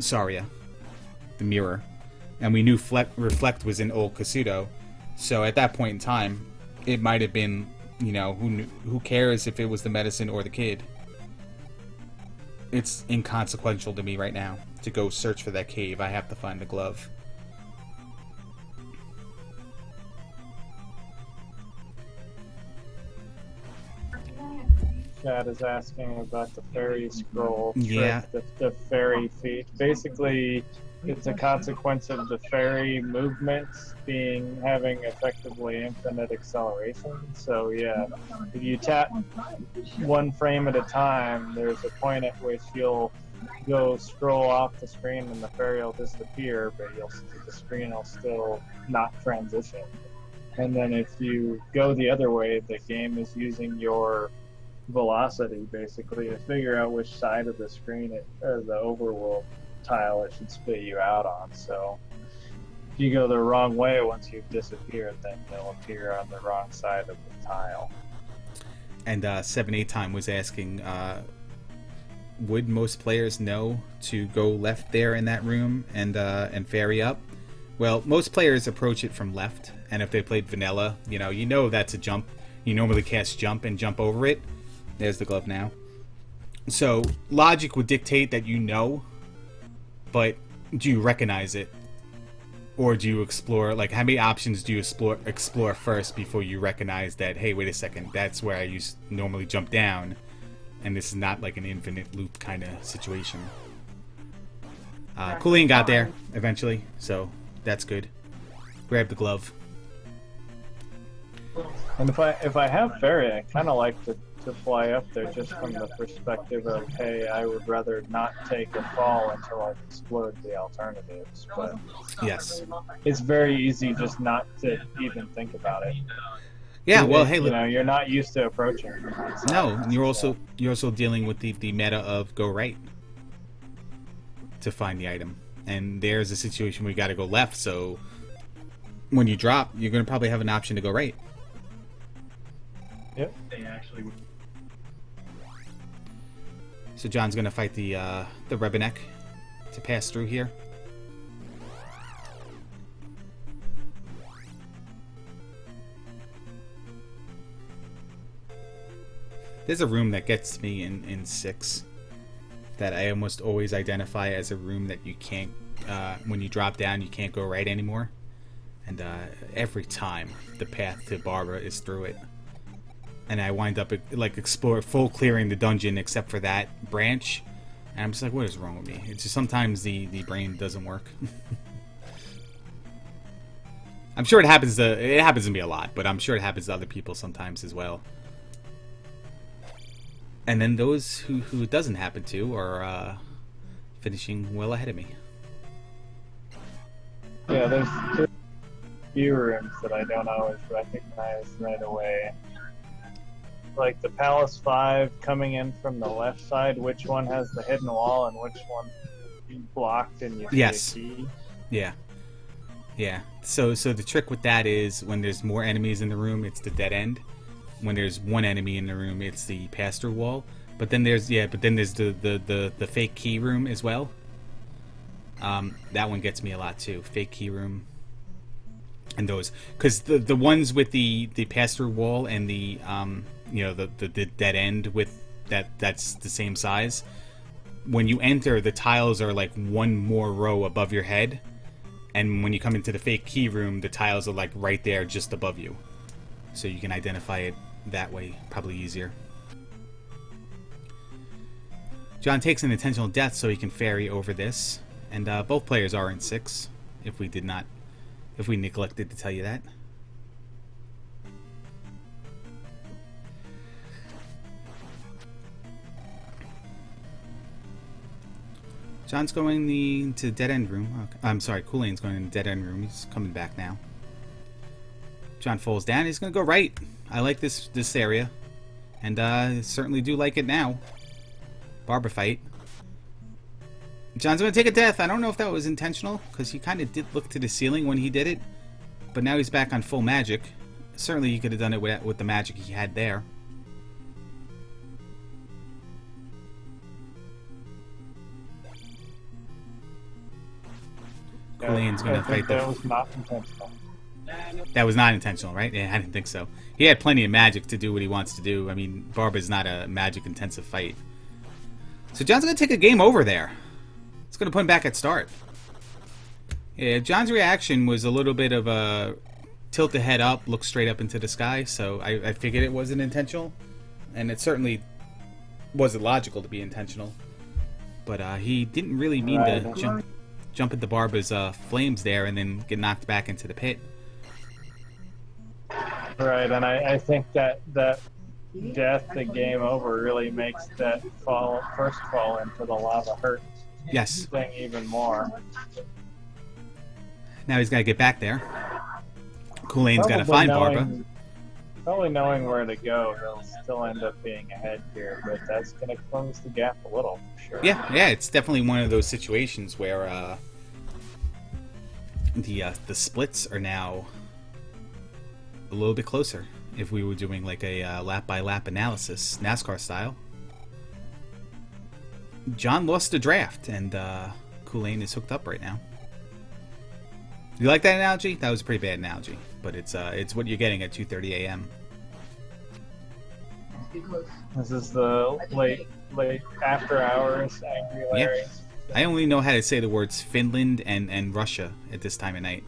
Saria, the mirror, and we knew Reflect was in Old Kasuto. So at that point in time, it might have been, you know, who cares if it was the medicine or the kid? It's inconsequential to me right now to go search for that cave. I have to find the glove. Chad is asking about the fairy scroll trick, Yeah. the fairy feat. Basically, it's a consequence of the fairy movements having effectively infinite acceleration. So yeah, if you tap 1 frame at a time, there's a point at which you'll go scroll off the screen and the fairy will disappear, but the screen will still not transition. And then if you go the other way, the game is using your velocity basically to figure out which side of the screen or the overworld tile it should spit you out on. So if you go the wrong way once you've disappeared, then you'll appear on the wrong side of the tile. And 7-8 Time was asking, would most players know to go left there in that room and ferry up? Well, most players approach it from left, and if they played vanilla, you know that's a jump. You normally cast jump and jump over it. There's the glove now. So logic would dictate that you know, but do you recognize it? Or do you explore, like how many options do you explore first before you recognize that, hey, wait a second, that's where I normally jump down, and this is not like an infinite loop kind of situation. Culain got there eventually, so that's good. Grab the glove. And if I have fairy, I kind of like to fly up there just from the perspective of, hey, I would rather not take a fall until I've explored the alternatives. But Yes. it's very easy just not to even think about it. Yeah, well, hey, you're not used to approaching. no, and you're also dealing with the meta of go right to find the item. and there's a situation where you got to go left. So when you drop, you're going to probably have an option to go right. Yep. They actually. So John's going to fight the Rebenek to pass through here. There's a room that gets me in 6 that I almost always identify as a room that you can't, when you drop down, you can't go right anymore. And every time the path to Barbara is through it. And I wind up like full clearing the dungeon except for that branch. And I'm just like, what is wrong with me? It's just sometimes the brain doesn't work. I'm sure it happens to me a lot, but I'm sure it happens to other people sometimes as well. And then those who it doesn't happen to are finishing well ahead of me. Yeah, there's a few rooms that I don't always recognize right away. Like the Palace 5 coming in from the left side, which one has the hidden wall and which one you blocked and you see a key? Yeah. Yeah. So the trick with that is when there's more enemies in the room, it's the dead end. When there's one enemy in the room, it's the pass-through wall. But then there's the fake key room as well. That one gets me a lot too. Fake key room. And those, because the ones with the pass-through wall and the the dead end with that's the same size. When you enter, the tiles are like one more row above your head, and when you come into the fake key room, the tiles are like right there, just above you. So you can identify it that way, probably easier. John takes an intentional death so he can ferry over this, and both players are in 6. If we neglected to tell you that. John's going to the dead end room. Okay. I'm sorry, Culain's going in the dead end room. He's coming back now. John falls down. He's going to go right. I like this area. And certainly do like it now. Barbara fight. John's going to take a death. I don't know if that was intentional, because he kind of did look to the ceiling when he did it. But now he's back on full magic. Certainly he could have done it with the magic he had there. Culain's going to fight that was not intentional. That was not intentional, right? Yeah, I didn't think so. He had plenty of magic to do what he wants to do. I mean, Barbara's not a magic-intensive fight. So John's going to take a game over there. It's going to put him back at start. Yeah, John's reaction was a little bit of a tilt the head up, look straight up into the sky, so I figured it wasn't intentional. And it certainly wasn't logical to be intentional. But he didn't really mean to jump into Barbara's flames there and then get knocked back into the pit. Right, and I think that death to game over really makes that first fall into the lava hurt thing even more. Now he's got to get back there. Culain's got to find Barbara. Probably knowing where to go, he'll still end up being ahead here, but that's going to close the gap a little, for sure. Yeah, it's definitely one of those situations where the splits are now a little bit closer. If we were doing like a lap-by-lap analysis, NASCAR style. John lost the draft, and Culain is hooked up right now. You like that analogy? That was a pretty bad analogy, but it's what you're getting at 2:30 a.m. This is the late after hours AngryLarry. Yeah. I only know how to say the words Finland and Russia at this time of night.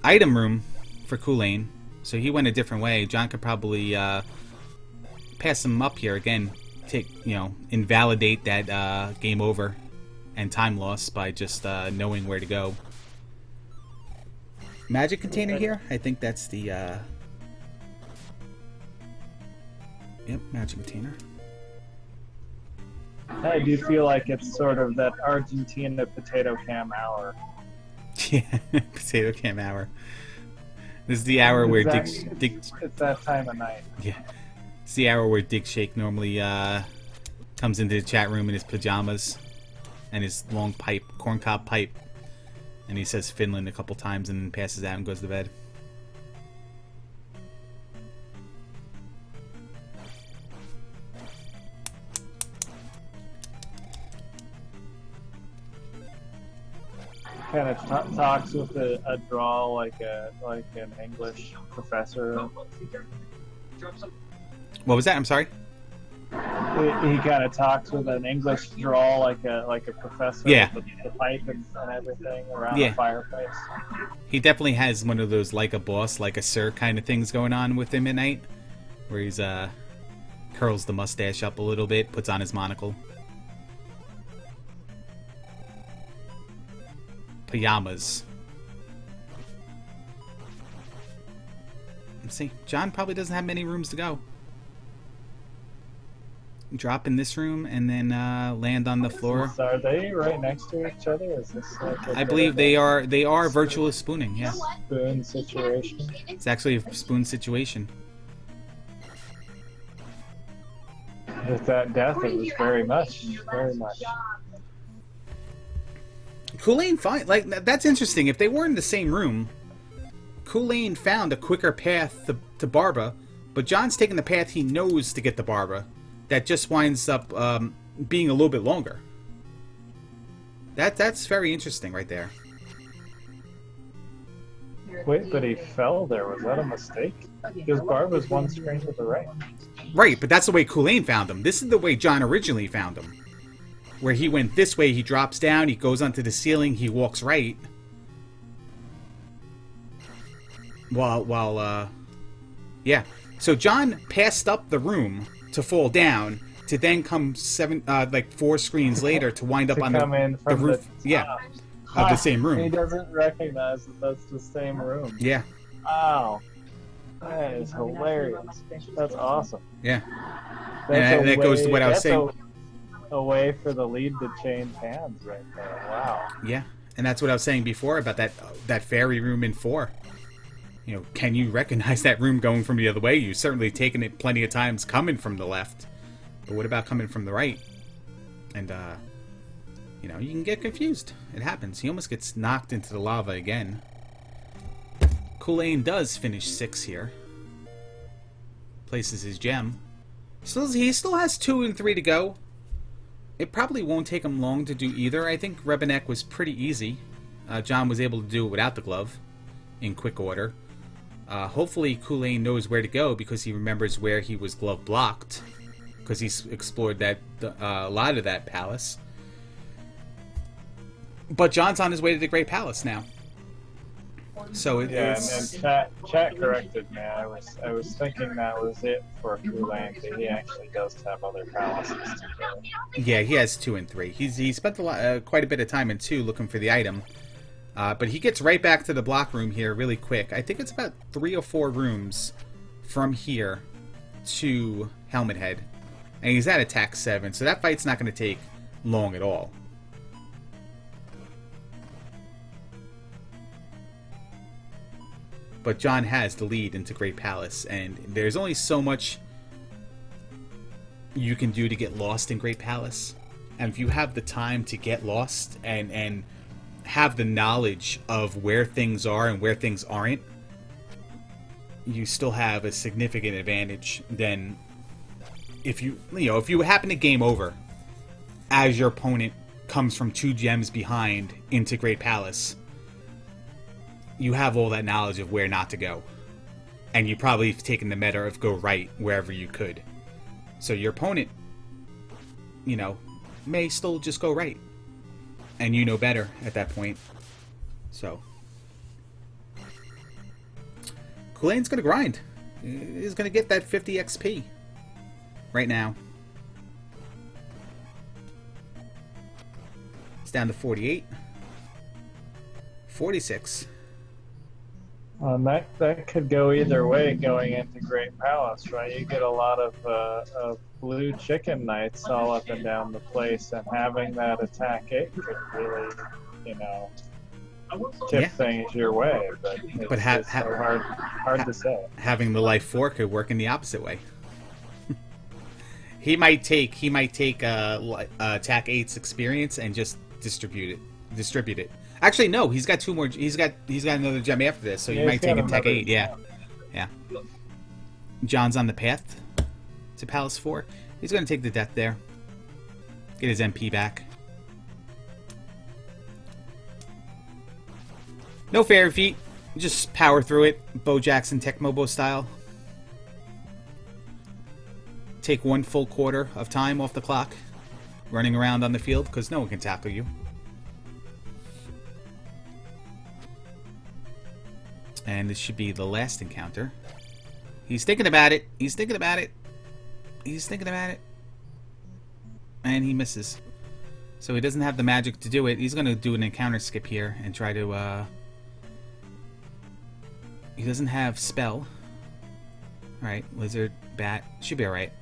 Item room for Culain, so he went a different way. John could probably pass him up here again, invalidate that game over and time loss by just knowing where to go. Magic container here? I think that's the magic container. I do feel like it's sort of that Argentina potato cam hour. Yeah, potato cam hour. This is the hour where Dick... It's that time of night. Yeah. It's the hour where Dick Shake normally comes into the chat room in his pajamas. and his long pipe, corncob pipe. And he says Finland a couple times and then passes out and goes to bed. Kind of talks with a drawl like an English professor. What was that? I'm sorry. He kind of talks with an English drawl like a professor. Yeah. With the pipe and everything around Yeah. the fireplace. He definitely has one of those like a boss, like a sir kind of things going on with him at night, where he's curls the mustache up a little bit, puts on his monocle. Pajamas. Let's see. John probably doesn't have many rooms to go. Drop in this room and then land on the floor. So are they right next to each other? Is this like I believe they are virtual spooning, yeah. spoon situation? It's actually a spoon situation. With that death, it was very much. Culain that's interesting. If they were in the same room, Culain found a quicker path to Barba, but John's taking the path he knows to get to Barba. That just winds up being a little bit longer. That's very interesting right there. Wait, but he fell there. Was that a mistake? Because Barba's one screen to the right. Right, but that's the way Culain found him. This is the way John originally found him. Where he went this way, he drops down, he goes onto the ceiling, he walks right. Yeah. So John passed up the room to fall down, to then come 4 screens later to wind up on the roof. Of the same room. He doesn't recognize that that's the same room. Yeah. Wow. That is hilarious. That's awesome. Yeah. And that goes to what I was saying. A way for the lead to change hands right there. Wow. Yeah. And that's what I was saying before about that fairy room in 4. You know, can you recognize that room going from the other way? You've certainly taken it plenty of times coming from the left. But what about coming from the right? And, you know, you can get confused. It happens. He almost gets knocked into the lava again. Culain does finish 6 here. Places his gem. So he still has 2 and 3 to go. It probably won't take him long to do either. I think Rebenek was pretty easy. John was able to do it without the glove in quick order. Hopefully Culain knows where to go because he remembers where he was glove blocked, because he's explored a lot of that palace. But John's on his way to the Great Palace now. So it's... and chat corrected me. I was thinking that was it for Culain, but he actually does have other palaces to go. Yeah, he has 2 and 3. He spent quite a bit of time in 2 looking for the item. But he gets right back to the block room here really quick. I think it's about 3 or 4 rooms from here to Helmet Head. And he's at attack 7, so that fight's not going to take long at all. But John has the lead into Great Palace, and there's only so much you can do to get lost in Great Palace. And if you have the time to get lost and have the knowledge of where things are and where things aren't, you still have a significant advantage than if you happen to game over as your opponent comes from 2 gems behind into Great Palace. You have all that knowledge of where not to go. And you probably have taken the meta of go right wherever you could. So your opponent, may still just go right. And you know better at that point. So Culain's going to grind. He's going to get that 50 XP right now. It's down to 48. 46. That could go either way going into Great Palace, right? You get a lot of blue chicken knights all up and down the place, and having that attack 8 could really, tip things your way. But it's so hard to say. Having the life 4 could work in the opposite way. He might take attack 8's experience and just distribute it. Actually, no, he's got two more. He's got another gem after this, so Yeah, you might he's take got attack another 8. Yeah. John's on the path to Palace 4. He's going to take the death there. Get his MP back. No fairy feet. Just power through it. Bo Jackson Tech Mobo style. Take 1 full quarter of time off the clock. Running around on the field because no one can tackle you. And this should be the last encounter. He's thinking about it. He's thinking about it. He's thinking about it. And he misses. So he doesn't have the magic to do it. He's going to do an encounter skip here and try to... He doesn't have spell. Alright, lizard, bat. Should be alright.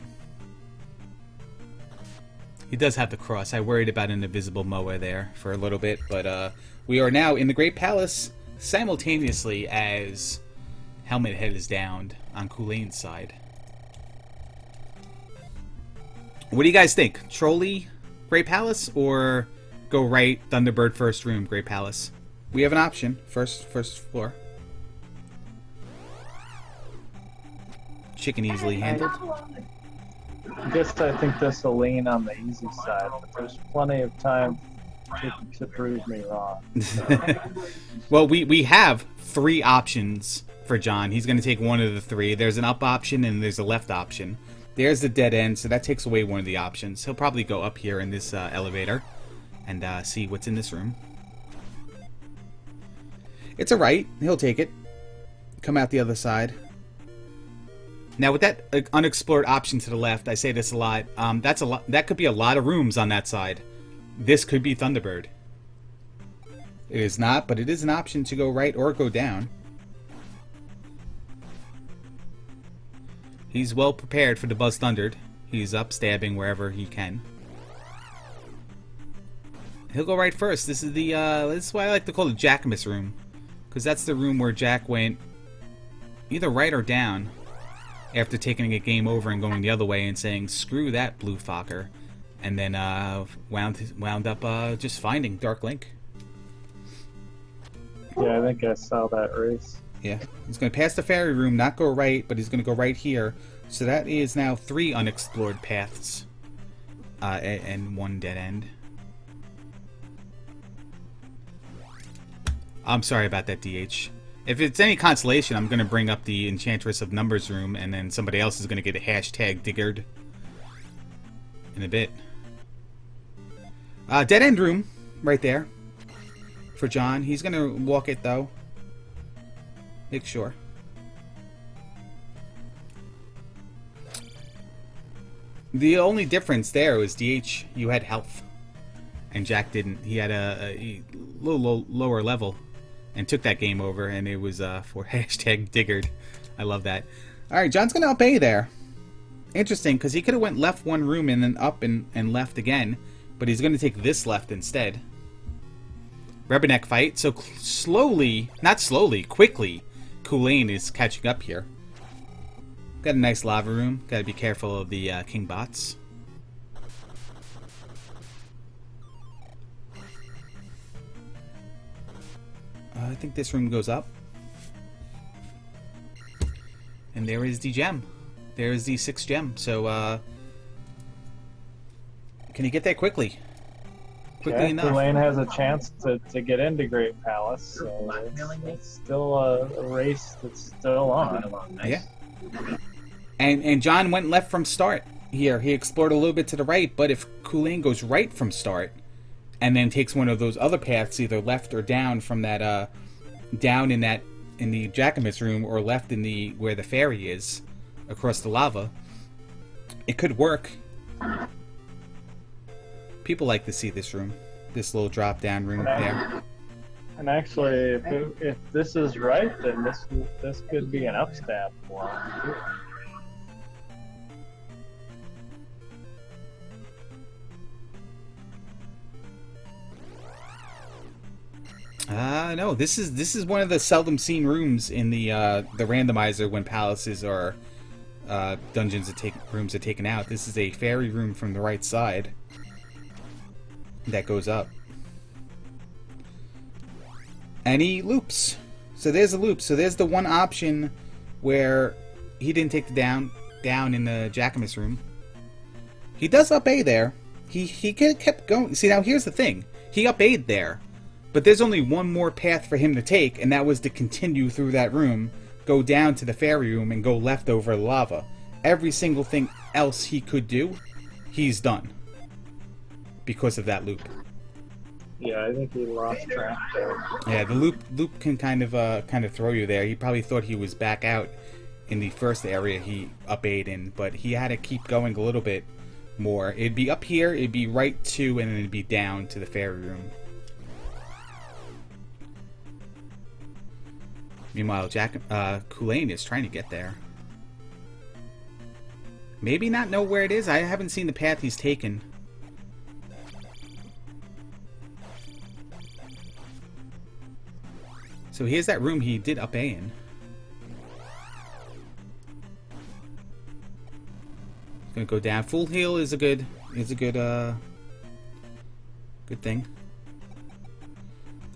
He does have the cross. I worried about an invisible Moa there for a little bit. But we are now in the Great Palace simultaneously as Helmet Head is downed on Culain's side. What do you guys think? Trolley, Great Palace, or go right, Thunderbird first room, Great Palace? We have an option. First floor. Chicken easily handled. I guess I think this will lean on the easy side, but there's plenty of time to prove me wrong. Well, we have 3 options for John. He's going to take one of the 3. There's an up option and there's a left option. There's the dead end, so that takes away one of the options. He'll probably go up here in this elevator and see what's in this room. It's alright. He'll take it. Come out the other side. Now, with that unexplored option to the left, I say this a lot. That's a lot. That could be a lot of rooms on that side. This could be Thunderbird. It is not, but it is an option to go right or go down. He's well prepared for the Buzz Thundered. He's up stabbing wherever he can. He'll go right first. This is the this is why I like to call it Jackamus room, because that's the room where Jack went either right or down after taking a game over and going the other way and saying screw that blue Fokker, and then wound up just finding Dark Link. Yeah, I think I saw that race. Yeah, he's going to pass the fairy room, not go right, but he's going to go right here. So that is now 3 unexplored paths and 1 dead end. I'm sorry about that, DH. If it's any consolation, I'm going to bring up the Enchantress of Numbers room, and then somebody else is going to get a hashtag diggered in a bit. Dead end room, right there, for John. He's going to walk it, though. Make sure. The only difference there was DH, you had health, and Jack didn't. He had a little lower level and took that game over, and it was for hashtag diggered. I love that. Alright, John's going to up A there. Interesting, because he could have went left 1 room and then up and left again, but he's going to take this left instead. Rubberneck fight, so slowly, not slowly, quickly, Culain is catching up here. Got a nice lava room. Got to be careful of the king bots. I think this room goes up. And there is the gem. There is the 6th gem. So, can you get there quickly? Quickly enough. Culain has a chance to get into Great Palace, so it's still a race that's still on. Yeah. And John went left from start here. He explored a little bit to the right, but if Culain goes right from start and then takes one of those other paths, either left or down from that down in the Jackamus room, or left in the where the fairy is across the lava, it could work. People like to see this room, this little drop down room there. And actually, if this is right, then this could be an upstab for him. No, this is one of the seldom seen rooms in the randomizer when palaces are rooms are taken out. This is a fairy room from the right side that goes up. And he loops. So there's a loop. So there's the one option where he didn't take the down in the Jackamus room. He does up A there. He kept going. See, now here's the thing. He up A'd there. But there's only one more path for him to take, and that was to continue through that room, go down to the fairy room, and go left over the lava. Every single thing else he could do, he's done. Because of that loop. Yeah, I think he lost track there. Yeah, the loop can kind of throw you there. He probably thought he was back out in the first area he up A'd in, but he had to keep going a little bit more. It'd be up here, it'd be right to, and then it'd be down to the fairy room. Meanwhile, Culain is trying to get there. Maybe not know where it is. I haven't seen the path he's taken. So here's that room he did up A in. Gonna go down. Full heal is a good thing.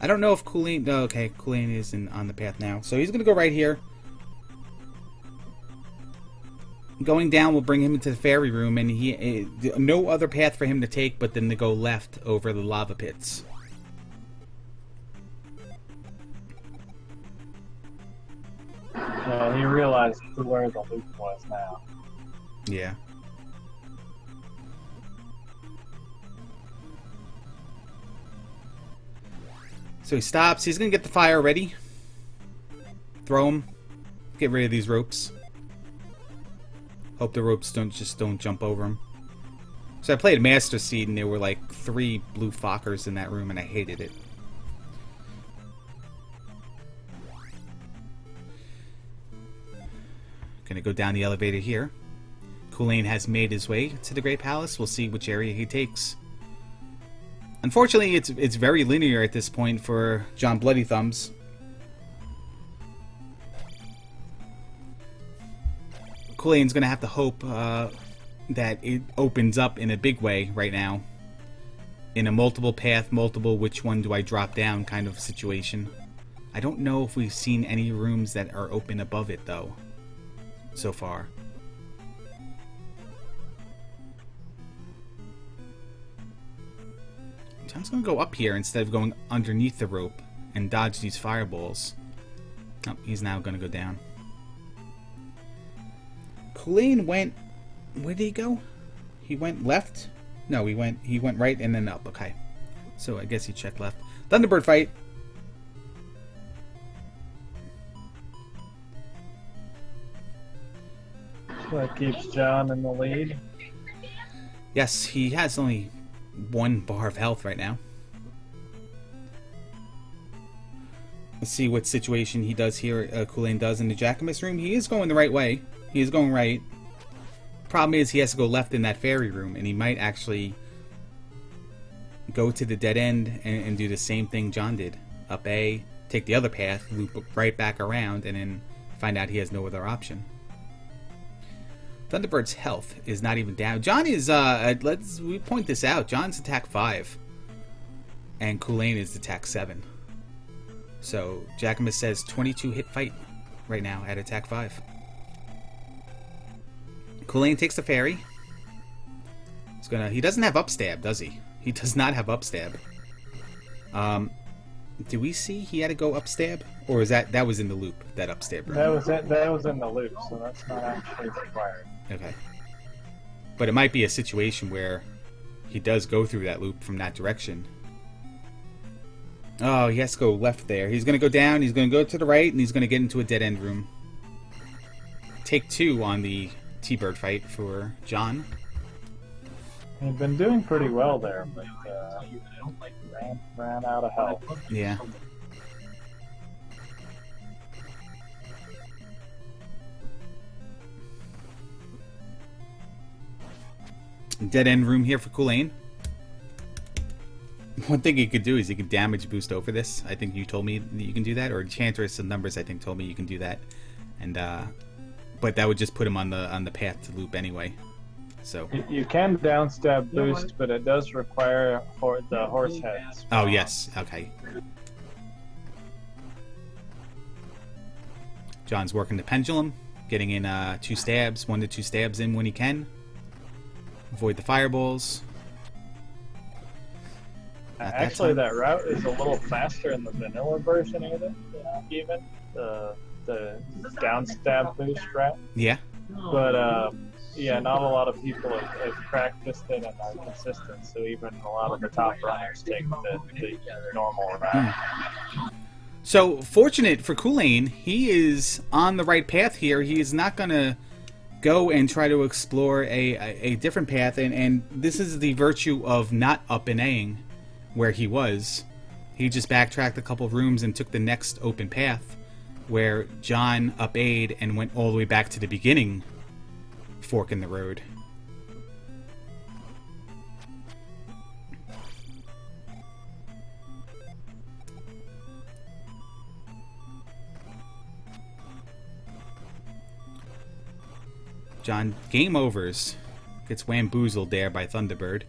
I don't know if Culain... No, okay, Culain isn't on the path now. So he's going to go right here. Going down will bring him into the fairy room, and no other path for him to take but then to go left over the lava pits. Yeah, he realized where the loop was now. Yeah. So he stops. He's going to get the fire ready. Throw him. Get rid of these ropes. Hope the ropes don't jump over him. So I played Master Seed and there were like 3 blue Fockers in that room and I hated it. Gonna go down the elevator here. Culain has made his way to the Great Palace. We'll see which area he takes. Unfortunately, it's very linear at this point for JohnBloodyThumbs. Culain's gonna have to hope that it opens up in a big way right now. In a multiple path, multiple which one do I drop down kind of situation. I don't know if we've seen any rooms that are open above it though, so far. John's gonna go up here instead of going underneath the rope and dodge these fireballs. Oh, he's now gonna go down. Culain went... Where did he go? He went left? No, he went right and then up. Okay. So I guess he checked left. Thunderbird fight. So that keeps John in the lead. Yes, he has only 1 bar of health right now. Let's see what situation he does here. Culain does in the Jackamus room. He is going the right way. He is going right. Problem is he has to go left in that fairy room, and he might actually go to the dead end and do the same thing John did. Up A, take the other path, loop right back around, and then find out he has no other option. Thunderbird's health is not even down. John is, we point this out. John's attack 5. And Culain is attack 7. So, Jackamus says 22 hit fight right now at attack 5. Culain takes the fairy. He doesn't have upstab, does he? He does not have upstab. Do we see he had to go upstab? Or is that was in the loop, that upstab room? That was in the loop, so that's not actually required. Okay. But it might be a situation where he does go through that loop from that direction. Oh, he has to go left there. He's going to go down, he's going to go to the right, and he's going to get into a dead-end room. Take 2 on the T-Bird fight for John. He's been doing pretty well there, but ran out of health. Yeah. Dead end room here for Culain. One thing he could do is he could damage boost over this. I think you told me that you can do that, or Enchantress of Numbers I think told me you can do that. And but that would just put him on the path to loop anyway. So. You can downstab boost, but it does require the horse heads. Oh yes. Okay. John's working the pendulum, getting in 2 stabs, 1 to 2 stabs in when he can. Avoid the fireballs. Actually, that route is a little faster in the vanilla version, even the downstab boost route. Yeah. But yeah, not a lot of people have practiced it and are consistent. So even a lot of the top runners take the normal route. So fortunate for Culain, he is on the right path here. He is not going to go and try to explore a different path, and this is the virtue of not up and A-ing where he was. He just backtracked a couple of rooms and took the next open path where John up A'd and went all the way back to the beginning fork in the road. John game overs. Gets wamboozled there by Thunderbird.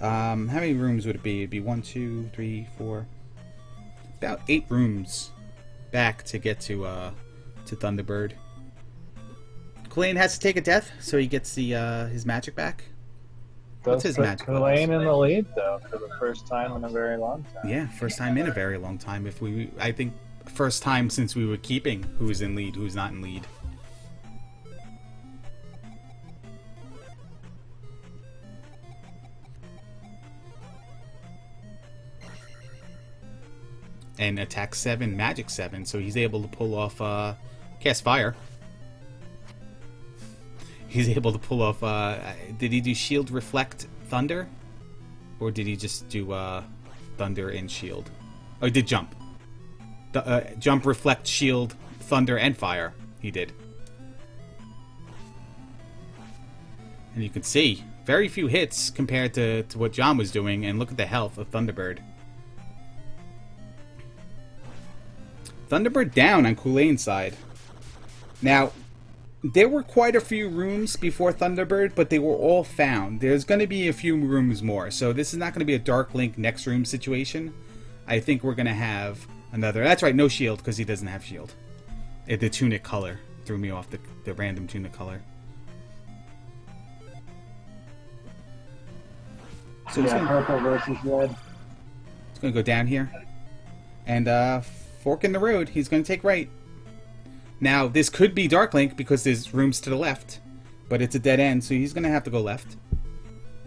How many rooms would it be? It'd be 1, 2, 3, 4. About 8 rooms back to get to Thunderbird. Culain has to take a death, so he gets the his magic back. What's his magic? Culain in the lead though for the first time in a very long time. Yeah, first time in a very long time. I think first time since we were keeping who's in lead, who's not in lead. And attack 7, magic 7, so he's able to pull off cast fire. He's able to pull off did he do shield reflect thunder, or did he just do thunder and shield? Oh, he did jump. Jump, reflect, shield, thunder, and fire. He did. And you can see very few hits compared to what John was doing, and look at the health of Thunderbird. Thunderbird down on Culain's side. Now, there were quite a few rooms before Thunderbird, but they were all found. There's going to be a few rooms more, so this is not going to be a Dark Link next room situation. I think we're going to have another... That's right, no shield, because he doesn't have shield. The tunic color threw me off, the random tunic color. So yeah, purple versus red. It's going to go down here. And, fork in the road. He's going to take right. Now, this could be Dark Link because there's rooms to the left, but it's a dead end, so he's going to have to go left.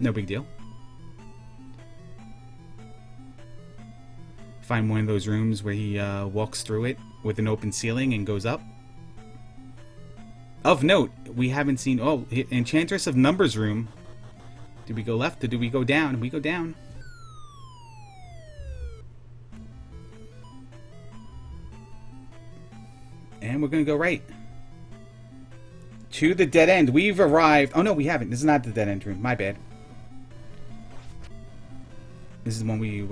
No big deal. Find one of those rooms where he walks through it with an open ceiling and goes up. Of note, we haven't seen... Oh, Enchantress of Numbers room. Did we go left or did we go down? We go down. And we're going to go right. To the dead end. We've arrived... Oh, no, we haven't. This is not the dead end room. My bad. This is the one we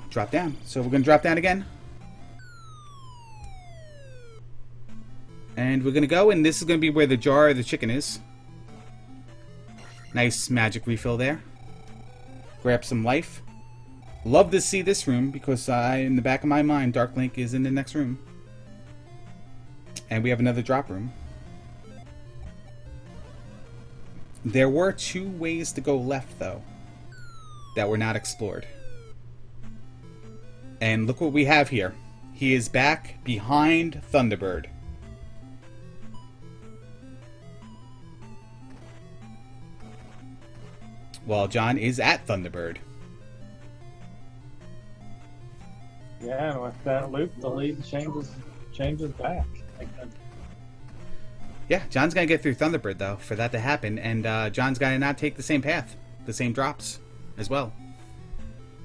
dropped down. So we're going to drop down again. And we're going to go, and this is going to be where the jar of the chicken is. Nice magic refill there. Grab some life. Love to see this room, because in the back of my mind, Dark Link is in the next room. And we have another drop room. There were 2 ways to go left, though, that were not explored. And look what we have here. He is back behind Thunderbird. While John is at Thunderbird. Yeah, and with that loop, the lead changes back. Yeah, John's going to get through Thunderbird, though, for that to happen. And John's got to not take the same path, the same drops as well.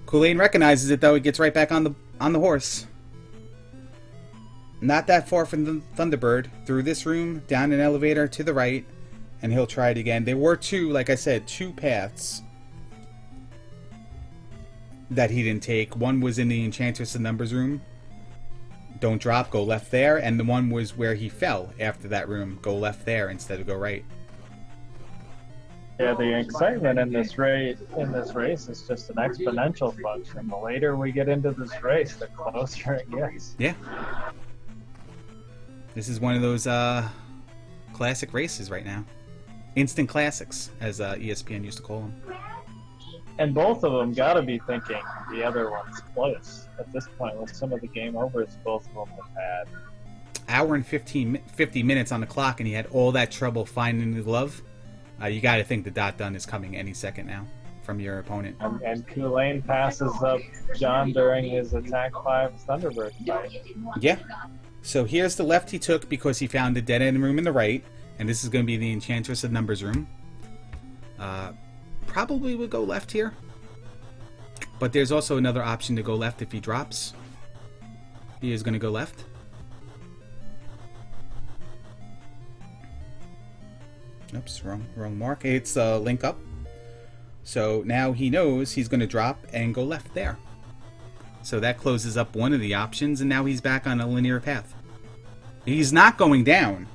Culain recognizes it, though. He gets right back on the horse. Not that far from the Thunderbird. Through this room, down an elevator to the right, and he'll try it again. There were 2, like I said, 2 paths that he didn't take. One was in the Enchantress of Numbers room, don't drop, go left there, and the one was where he fell after that room, go left there instead of go right. Yeah, the excitement in this race is just an exponential function. The later we get into this race, the closer it gets. Yeah. This is one of those classic races right now. Instant classics, as ESPN used to call them. And both of them got to be thinking the other one's close at this point with some of the game overs both of them have had. Hour and 50 minutes on the clock, and he had all that trouble finding the glove. You got to think the dot done is coming any second now from your opponent. And Culain passes up John during his attack 5 Thunderbird fight. Yeah. So here's the left he took because he found the dead end room in the right, and this is going to be the Enchantress of Numbers room. Probably would go left here, but there's also another option to go left if he drops. He is going to go left. Oops, wrong mark. It's link up. So now he knows he's going to drop and go left there. So that closes up one of the options, and now he's back on a linear path. He's not going down.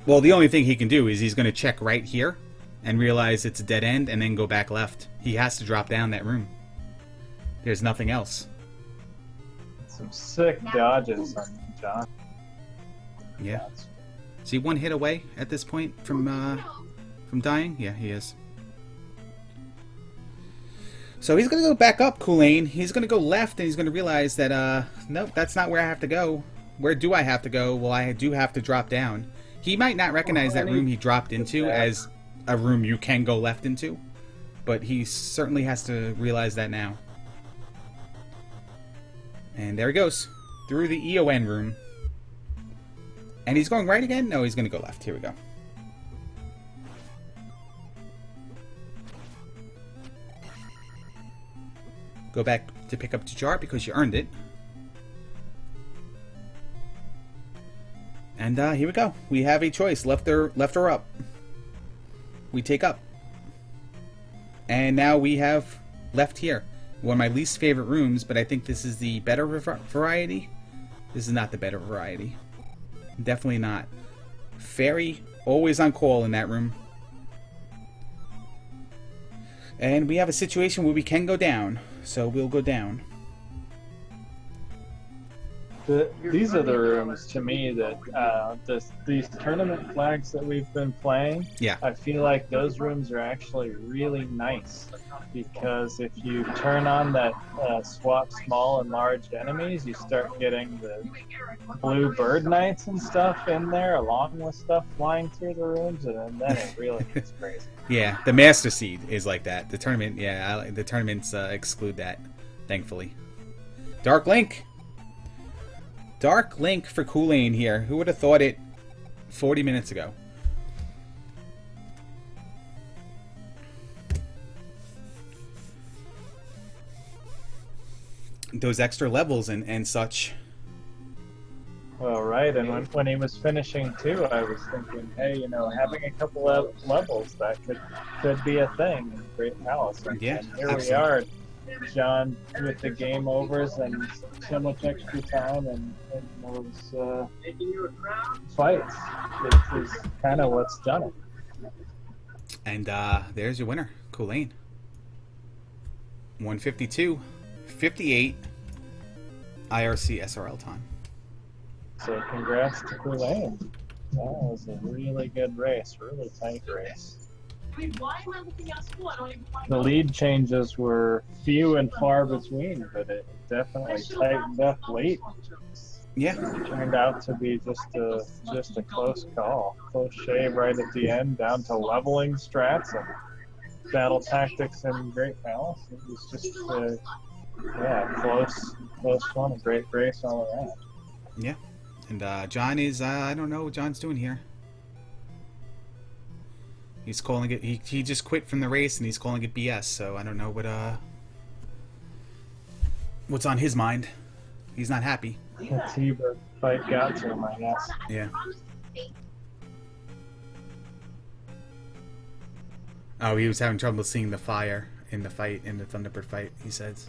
Well, the only thing he can do is he's going to check right here and realize it's a dead end and then go back left. He has to drop down that room. There's nothing else. Some sick dodges on John. Yeah. Is he one hit away at this point from dying? Yeah, he is. So he's going to go back up, Culain. He's going to go left, and he's going to realize that, nope, that's not where I have to go. Where do I have to go? Well, I do have to drop down. He might not recognize that room he dropped into as a room you can go left into, but he certainly has to realize that now. And there he goes, through the EON room. And he's going right again? No, he's going to go left. Here we go. Go back to pick up the jar because you earned it. And here we go. We have a choice, left or up. We take up. And now we have left here. One of my least favorite rooms, but I think this is the better variety. This is not the better variety. Definitely not. Fairy, always on call in that room. And we have a situation where we can go down. So we'll go down. These are the rooms to me that these tournament flags that we've been playing. Yeah. I feel like those rooms are actually really nice because if you turn on that swap small and large enemies, you start getting the blue bird knights and stuff in there, along with stuff flying through the rooms, and then it really gets crazy. Yeah, the Master Seed is like that. The tournament, yeah, the tournaments exclude that, thankfully. Dark Link. Dark Link for Culain here. Who would have thought it 40 minutes ago? Those extra levels and such. Well, right, and when he was finishing too, I was thinking, hey, you know, having a couple of levels that could be a thing in Great Palace. And, Yeah, and here absolutely. we are, John, with the game overs and so much extra time and those fights. It is kind of what's done it. And there's your winner, Culain. 152.58 IRC SRL time. So congrats to Culain. That was a really good race, really tight race. I mean, why am I looking at school? I don't even want to The go. lead changes were few and far between, but it definitely tightened up late. Yeah. It turned out to be just a close call. Close shave right at the end, down to leveling strats and battle tactics in Great Palace. It was just close one, a great race all around. Yeah. And John is, I don't know what John's doing here. He's calling it, he just quit from the race and he's calling it BS, so I don't know what's on his mind. He's not happy. The T-Bird fight got to him, I guess. Yeah. Oh, he was having trouble seeing the fire in the Thunderbird fight, he says.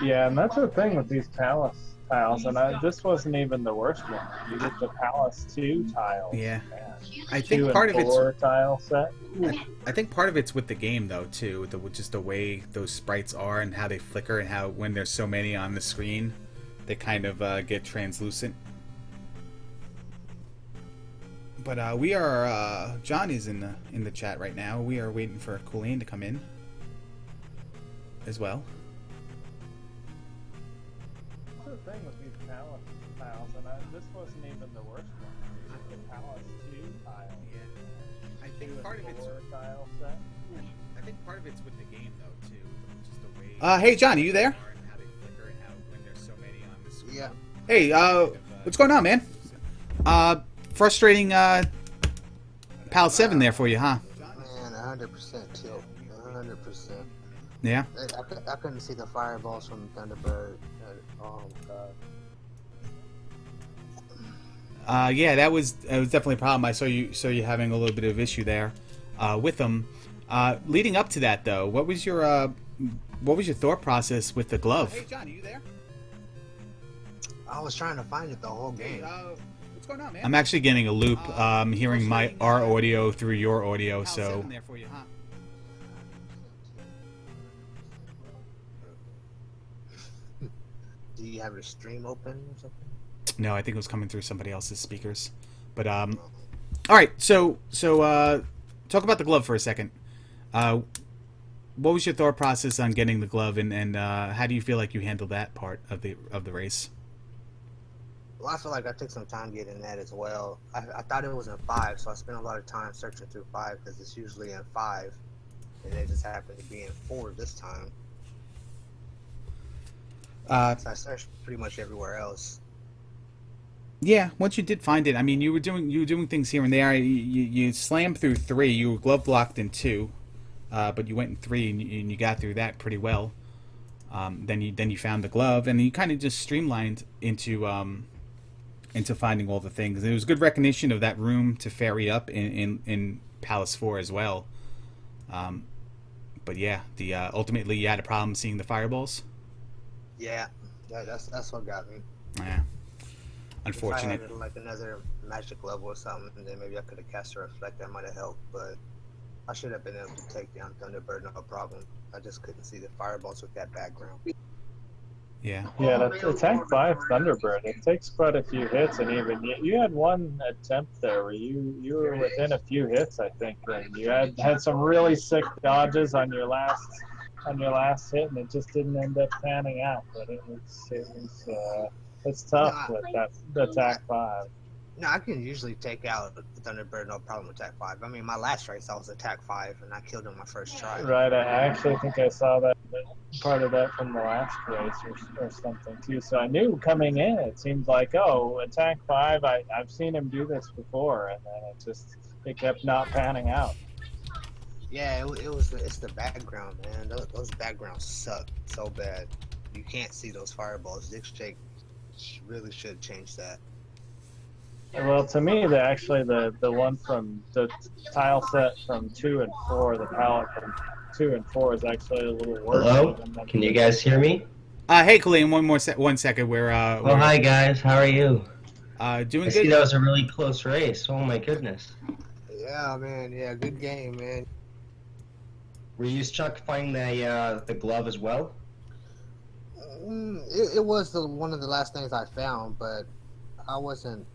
Yeah, and that's the thing with these Palace tiles, and this wasn't even the worst one. You get the Palace 2 tiles. Yeah. Man. I 2 think and part of it's 4 tile set. I think part of it's with the game though too, just the way those sprites are and how they flicker and how when there's so many on the screen, they kind of get translucent. But we are Johnny's in the chat right now. We are waiting for Culain to come in as well. That's the thing with these Palace tiles, and this wasn't even the worst one. You get the Palace 2 tile. Yeah. I 2 think and part of it's 4 tile set. I think part of it's with the game though too, just the way. Hey Johnny, you there? And how they flicker and how when there's so many on the screen. Yeah. Hey, what's going on, man? Frustrating PAL 7 there for you, huh? Man, 100% tilt. 100%. Yeah. I couldn't see the fireballs from Thunderbird. Oh my god. Yeah, that was definitely a problem. I saw you having a little bit of issue there with them. Leading up to that, though, what was your thought process with the glove? Hey, John, are you there? I was trying to find it the whole game. What's going on, man? I'm actually getting a loop, hearing our audio through your audio, so. There for you, huh? Do you have your stream open or something? No, I think it was coming through somebody else's speakers. But all right, so talk about the glove for a second. What was your thought process on getting the glove, and how do you feel like you handled that part of the race? Well, I feel like I took some time getting that as well. I thought it was in 5, so I spent a lot of time searching through 5 because it's usually in 5, and it just happened to be in 4 this time. So I searched pretty much everywhere else. Yeah, once you did find it, I mean, you were doing things here and there. You slammed through 3. You were glove blocked in 2, but you went in 3 and you got through that pretty well. Then you found the glove, and you kind of just streamlined into finding all the things. And it was good recognition of that room to ferry up in Palace 4 as well. But yeah, ultimately you had a problem seeing the fireballs. Yeah, that's what got me. Yeah, unfortunate. If I had like another magic level or something, then maybe I could have cast a reflect. That might have helped, but I should have been able to take down Thunderbird, no problem. I just couldn't see the fireballs with that background. Yeah. Yeah, the Tank 5 Thunderbird, it takes quite a few hits, and even you had one attempt there where you were within a few hits, I think, and you had some really sick dodges on your last hit, and it just didn't end up panning out. But it's tough with the Tank 5. No, I can usually take out the Thunderbird, no problem with Attack 5. I mean, my last race, I was Attack 5, and I killed him my first try. Right, I actually think I saw that part of that from the last race or something, too. So I knew coming in, it seemed like, Attack 5, I've seen him do this before, and then it kept not panning out. Yeah, it's the background, man. Those backgrounds suck so bad. You can't see those fireballs. Dick Shake really should change that. Well, to me, the one from the tile set from 2 and 4, the palette from 2 and 4 is actually a little worse. Hello? Can you guys hear me? Hey, Culain, one second. We're hi guys, how are you? Doing I good. see that was a really close race. Oh my goodness. Yeah, man. Yeah, good game, man. Were you stuck finding the glove as well? It was one of the last things I found, but I wasn't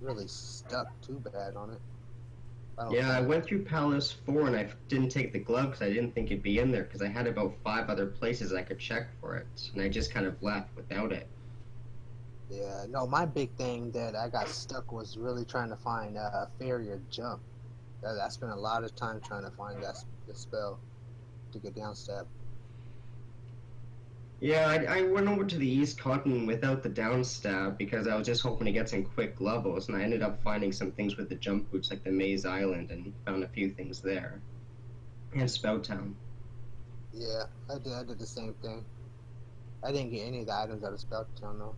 really stuck too bad on it. I went through Palace 4 and I didn't take the glove because I didn't think it'd be in there because I had about 5 other places I could check for it, and I just kind of left without it. Yeah, no, my big thing that I got stuck was really trying to find Farrier Jump. I spent a lot of time trying to find the spell to get down step. Yeah, I went over to the East Continent without the down stab because I was just hoping to get some quick levels, and I ended up finding some things with the jump boots like the Maze Island and found a few things there. And Spout Town. Yeah, I did the same thing. I didn't get any of the items out of Spout Town though.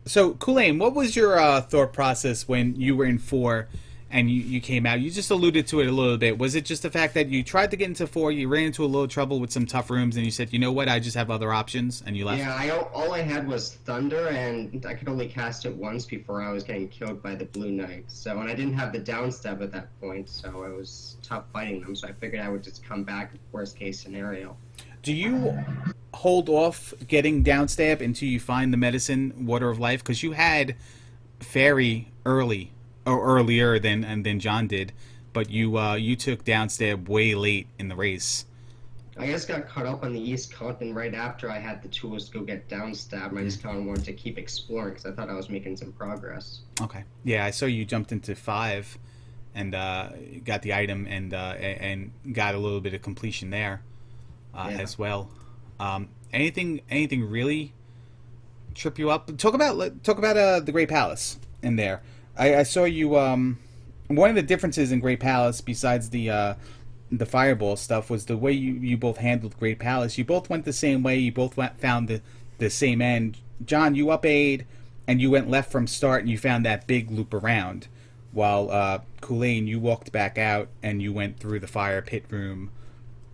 So, Culain, what was your thought process when you were in 4 and you came out. You just alluded to it a little bit. Was it just the fact that you tried to get into 4, you ran into a little trouble with some tough rooms, and you said, you know what, I just have other options, and you left? Yeah, all I had was Thunder, and I could only cast it once before I was getting killed by the Blue Knight. So, and I didn't have the downstab at that point, so it was tough fighting them, so I figured I would just come back, worst case scenario. Do you hold off getting downstab until you find the medicine, Water of Life? Because you had Fairy earlier than John did, but you took downstab way late in the race. I just got caught up on the East Continent right after I had the tools to go get downstab, and I just kind of wanted to keep exploring because I thought I was making some progress. Okay. Yeah, I saw you jumped into 5 and got the item and got a little bit of completion there as well. Anything really trip you up? Talk about the Great Palace in there. I saw you. One of the differences in Great Palace, besides the fireball stuff, was the way you both handled Great Palace. You both went the same way. You both found the same end. John, you up aid, and you went left from start, and you found that big loop around. While Culain, you walked back out, and you went through the fire pit room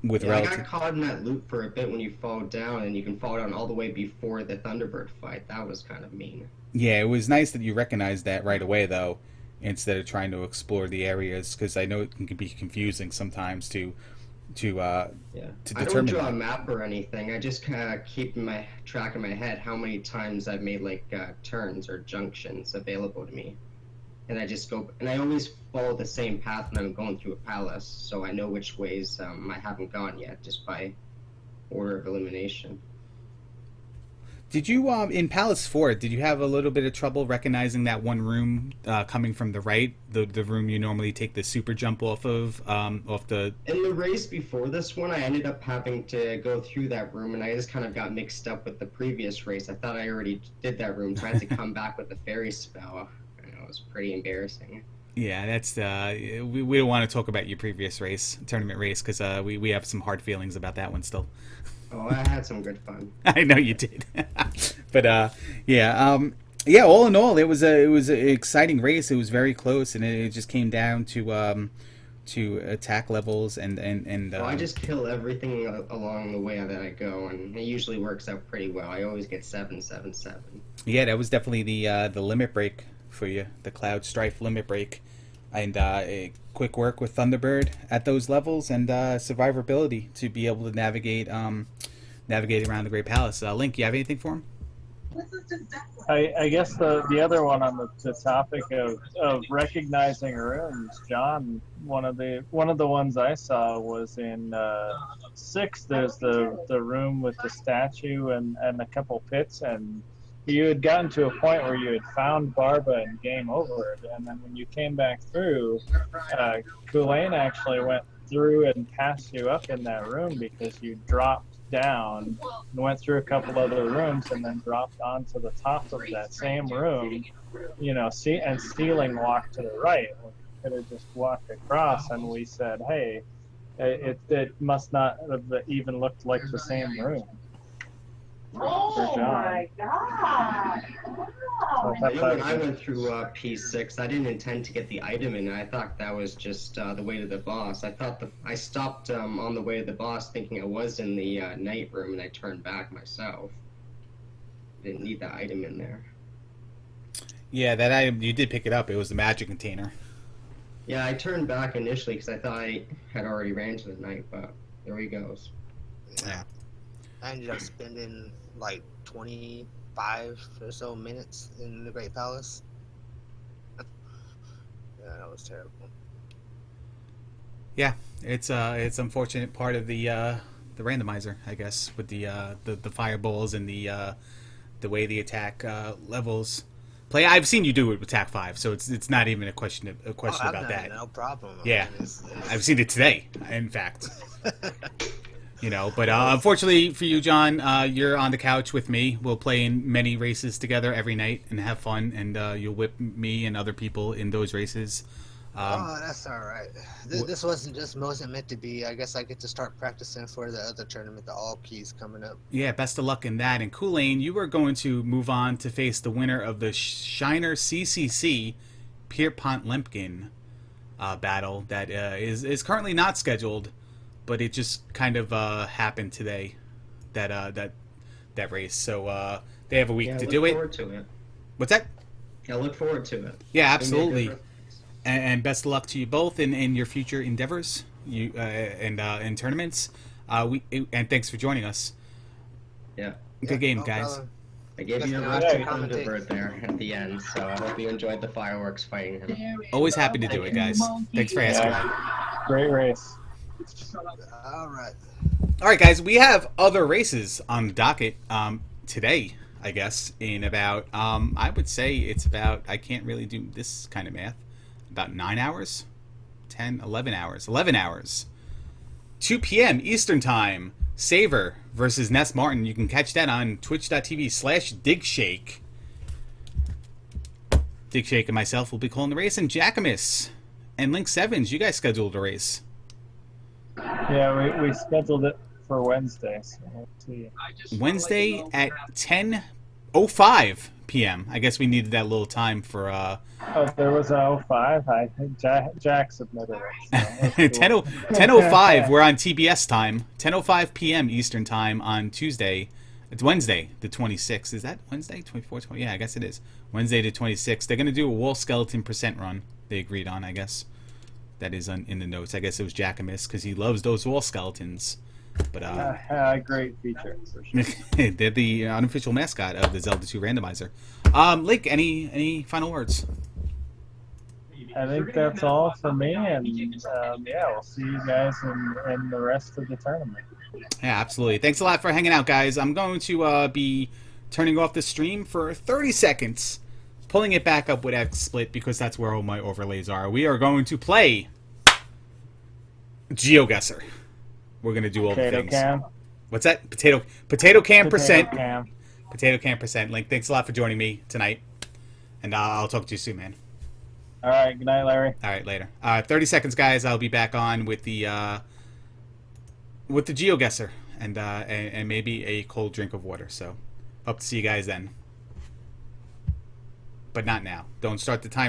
with relative. I got caught in that loop for a bit when you fall down, and you can fall down all the way before the Thunderbird fight. That was kind of mean. Yeah, it was nice that you recognized that right away, though, instead of trying to explore the areas, because I know it can be confusing sometimes to I determine. don't draw a map or anything. I just kind of keep my track in my head how many times I've made like turns or junctions available to me, and I just go. And I always follow the same path when I'm going through a palace, so I know which ways I haven't gone yet, just by order of elimination. Did you in Palace 4? Did you have a little bit of trouble recognizing that one room coming from the right, the room you normally take the super jump off of, off the? In the race before this one, I ended up having to go through that room, and I just kind of got mixed up with the previous race. I thought I already did that room, so I had to come back with the fairy spell. I know, it was pretty embarrassing. Yeah, that's we don't want to talk about your previous tournament race, because we have some hard feelings about that one still. Oh, I had some good fun. I know you did. But all in all, it was an exciting race. It was very close, and it just came down to attack levels and Well, I just kill everything along the way that I go, and it usually works out pretty well. I always get 7-7-7. Yeah, that was definitely the limit break for you, the Cloud Strife limit break, and quick work with Thunderbird at those levels, and survivability to be able to navigate around the Great Palace. Link, you have anything for him? I guess the other one on the topic of recognizing rooms, John, one of the ones I saw was in 6. There's the room with the statue and a couple pits, and you had gotten to a point where you had found Barba and game over, and then when you came back through, Culain actually went through and passed you up in that room because you dropped down and went through a couple other rooms and then dropped onto the top of that same room, and ceiling walked to the right. We could have just walked across, and we said, hey, it must not have even looked like the same room. Oh my god! Wow. When I went through P6, I didn't intend to get the item in. I thought that was just the way to the boss. I stopped on the way to the boss thinking I was in the night room, and I turned back myself. Didn't need that item in there. Yeah, that item, you did pick it up. It was the magic container. Yeah, I turned back initially because I thought I had already ran to the night, but there he goes. Yeah. I ended up spending like 25 or so minutes in the Great Palace. Yeah, that was terrible. Yeah, it's unfortunate part of the randomizer, I guess, with the fireballs and the way the attack levels play. I've seen you do it with attack 5, so it's not even a question about that. No problem. Yeah, I mean, I've seen it today, in fact. But unfortunately for you, John, you're on the couch with me. We'll play in many races together every night and have fun, and you'll whip me and other people in those races. That's all right. This wasn't meant to be. I guess I get to start practicing for the other tournament, the All Keys coming up. Yeah, best of luck in that. And Culain, you are going to move on to face the winner of the Shiner CCC, Pierpont Lempkin. battle that is currently not scheduled, but it just kind of happened today. That race. So they have a week to do it. Forward to it. What's that? I look forward to it. Yeah, absolutely. And best of luck to you both in your future endeavors, and tournaments. And thanks for joining us. Yeah. Good game, no guys. problem. I gave you a Yeah, roasted yeah. Thunderbird there at the end, so I hope you enjoyed the fireworks fighting him. Always happy to do it, guys. Thanks for asking. Yeah. Great race. All right. All right, guys. We have other races on the docket today. I guess in about I would say it's about, I can't really do this kind of math, about 9 hours, 10, 11 hours, 11 hours. 2 p.m. Eastern Time. Saver versus Ness Martin. You can catch that on twitch.tv/DigShake. DigShake and myself will be calling the race, and Jackamus and Link Sevens, you guys scheduled a race. Yeah, we scheduled it for Wednesday. So we'll see. Wednesday at 10:05 p.m. I guess we needed that little time for Oh, there was a 05. I think Jack submitted it. So 10:05. We're on TBS time. 10:05 p.m. Eastern time on Tuesday. It's Wednesday, the 26th. Is that Wednesday? 24, 20? Yeah, I guess it is. Wednesday the 26th. They're going to do a wall skeleton percent run. They agreed on, I guess. That is in the notes. I guess it was Jackamus because he loves those wall skeletons. But great feature for sure. they're the unofficial mascot of the Zelda 2 Randomizer. Link, any final words? I think that's all for me, and yeah, we'll see you guys in the rest of the tournament. Yeah, absolutely. Thanks a lot for hanging out, guys. I'm going to be turning off the stream for 30 seconds, pulling it back up with XSplit because that's where all my overlays are. We are going to play GeoGuessr. We're going to do all the things. Cam. What's that? Potato Cam percent. Cam. Potato Cam percent. Link, thanks a lot for joining me tonight. And I'll talk to you soon, man. All right. Good night, Larry. All right, later. 30 seconds, guys. I'll be back on with the GeoGuessr and maybe a cold drink of water. So hope to see you guys then. But not now. Don't start the timer.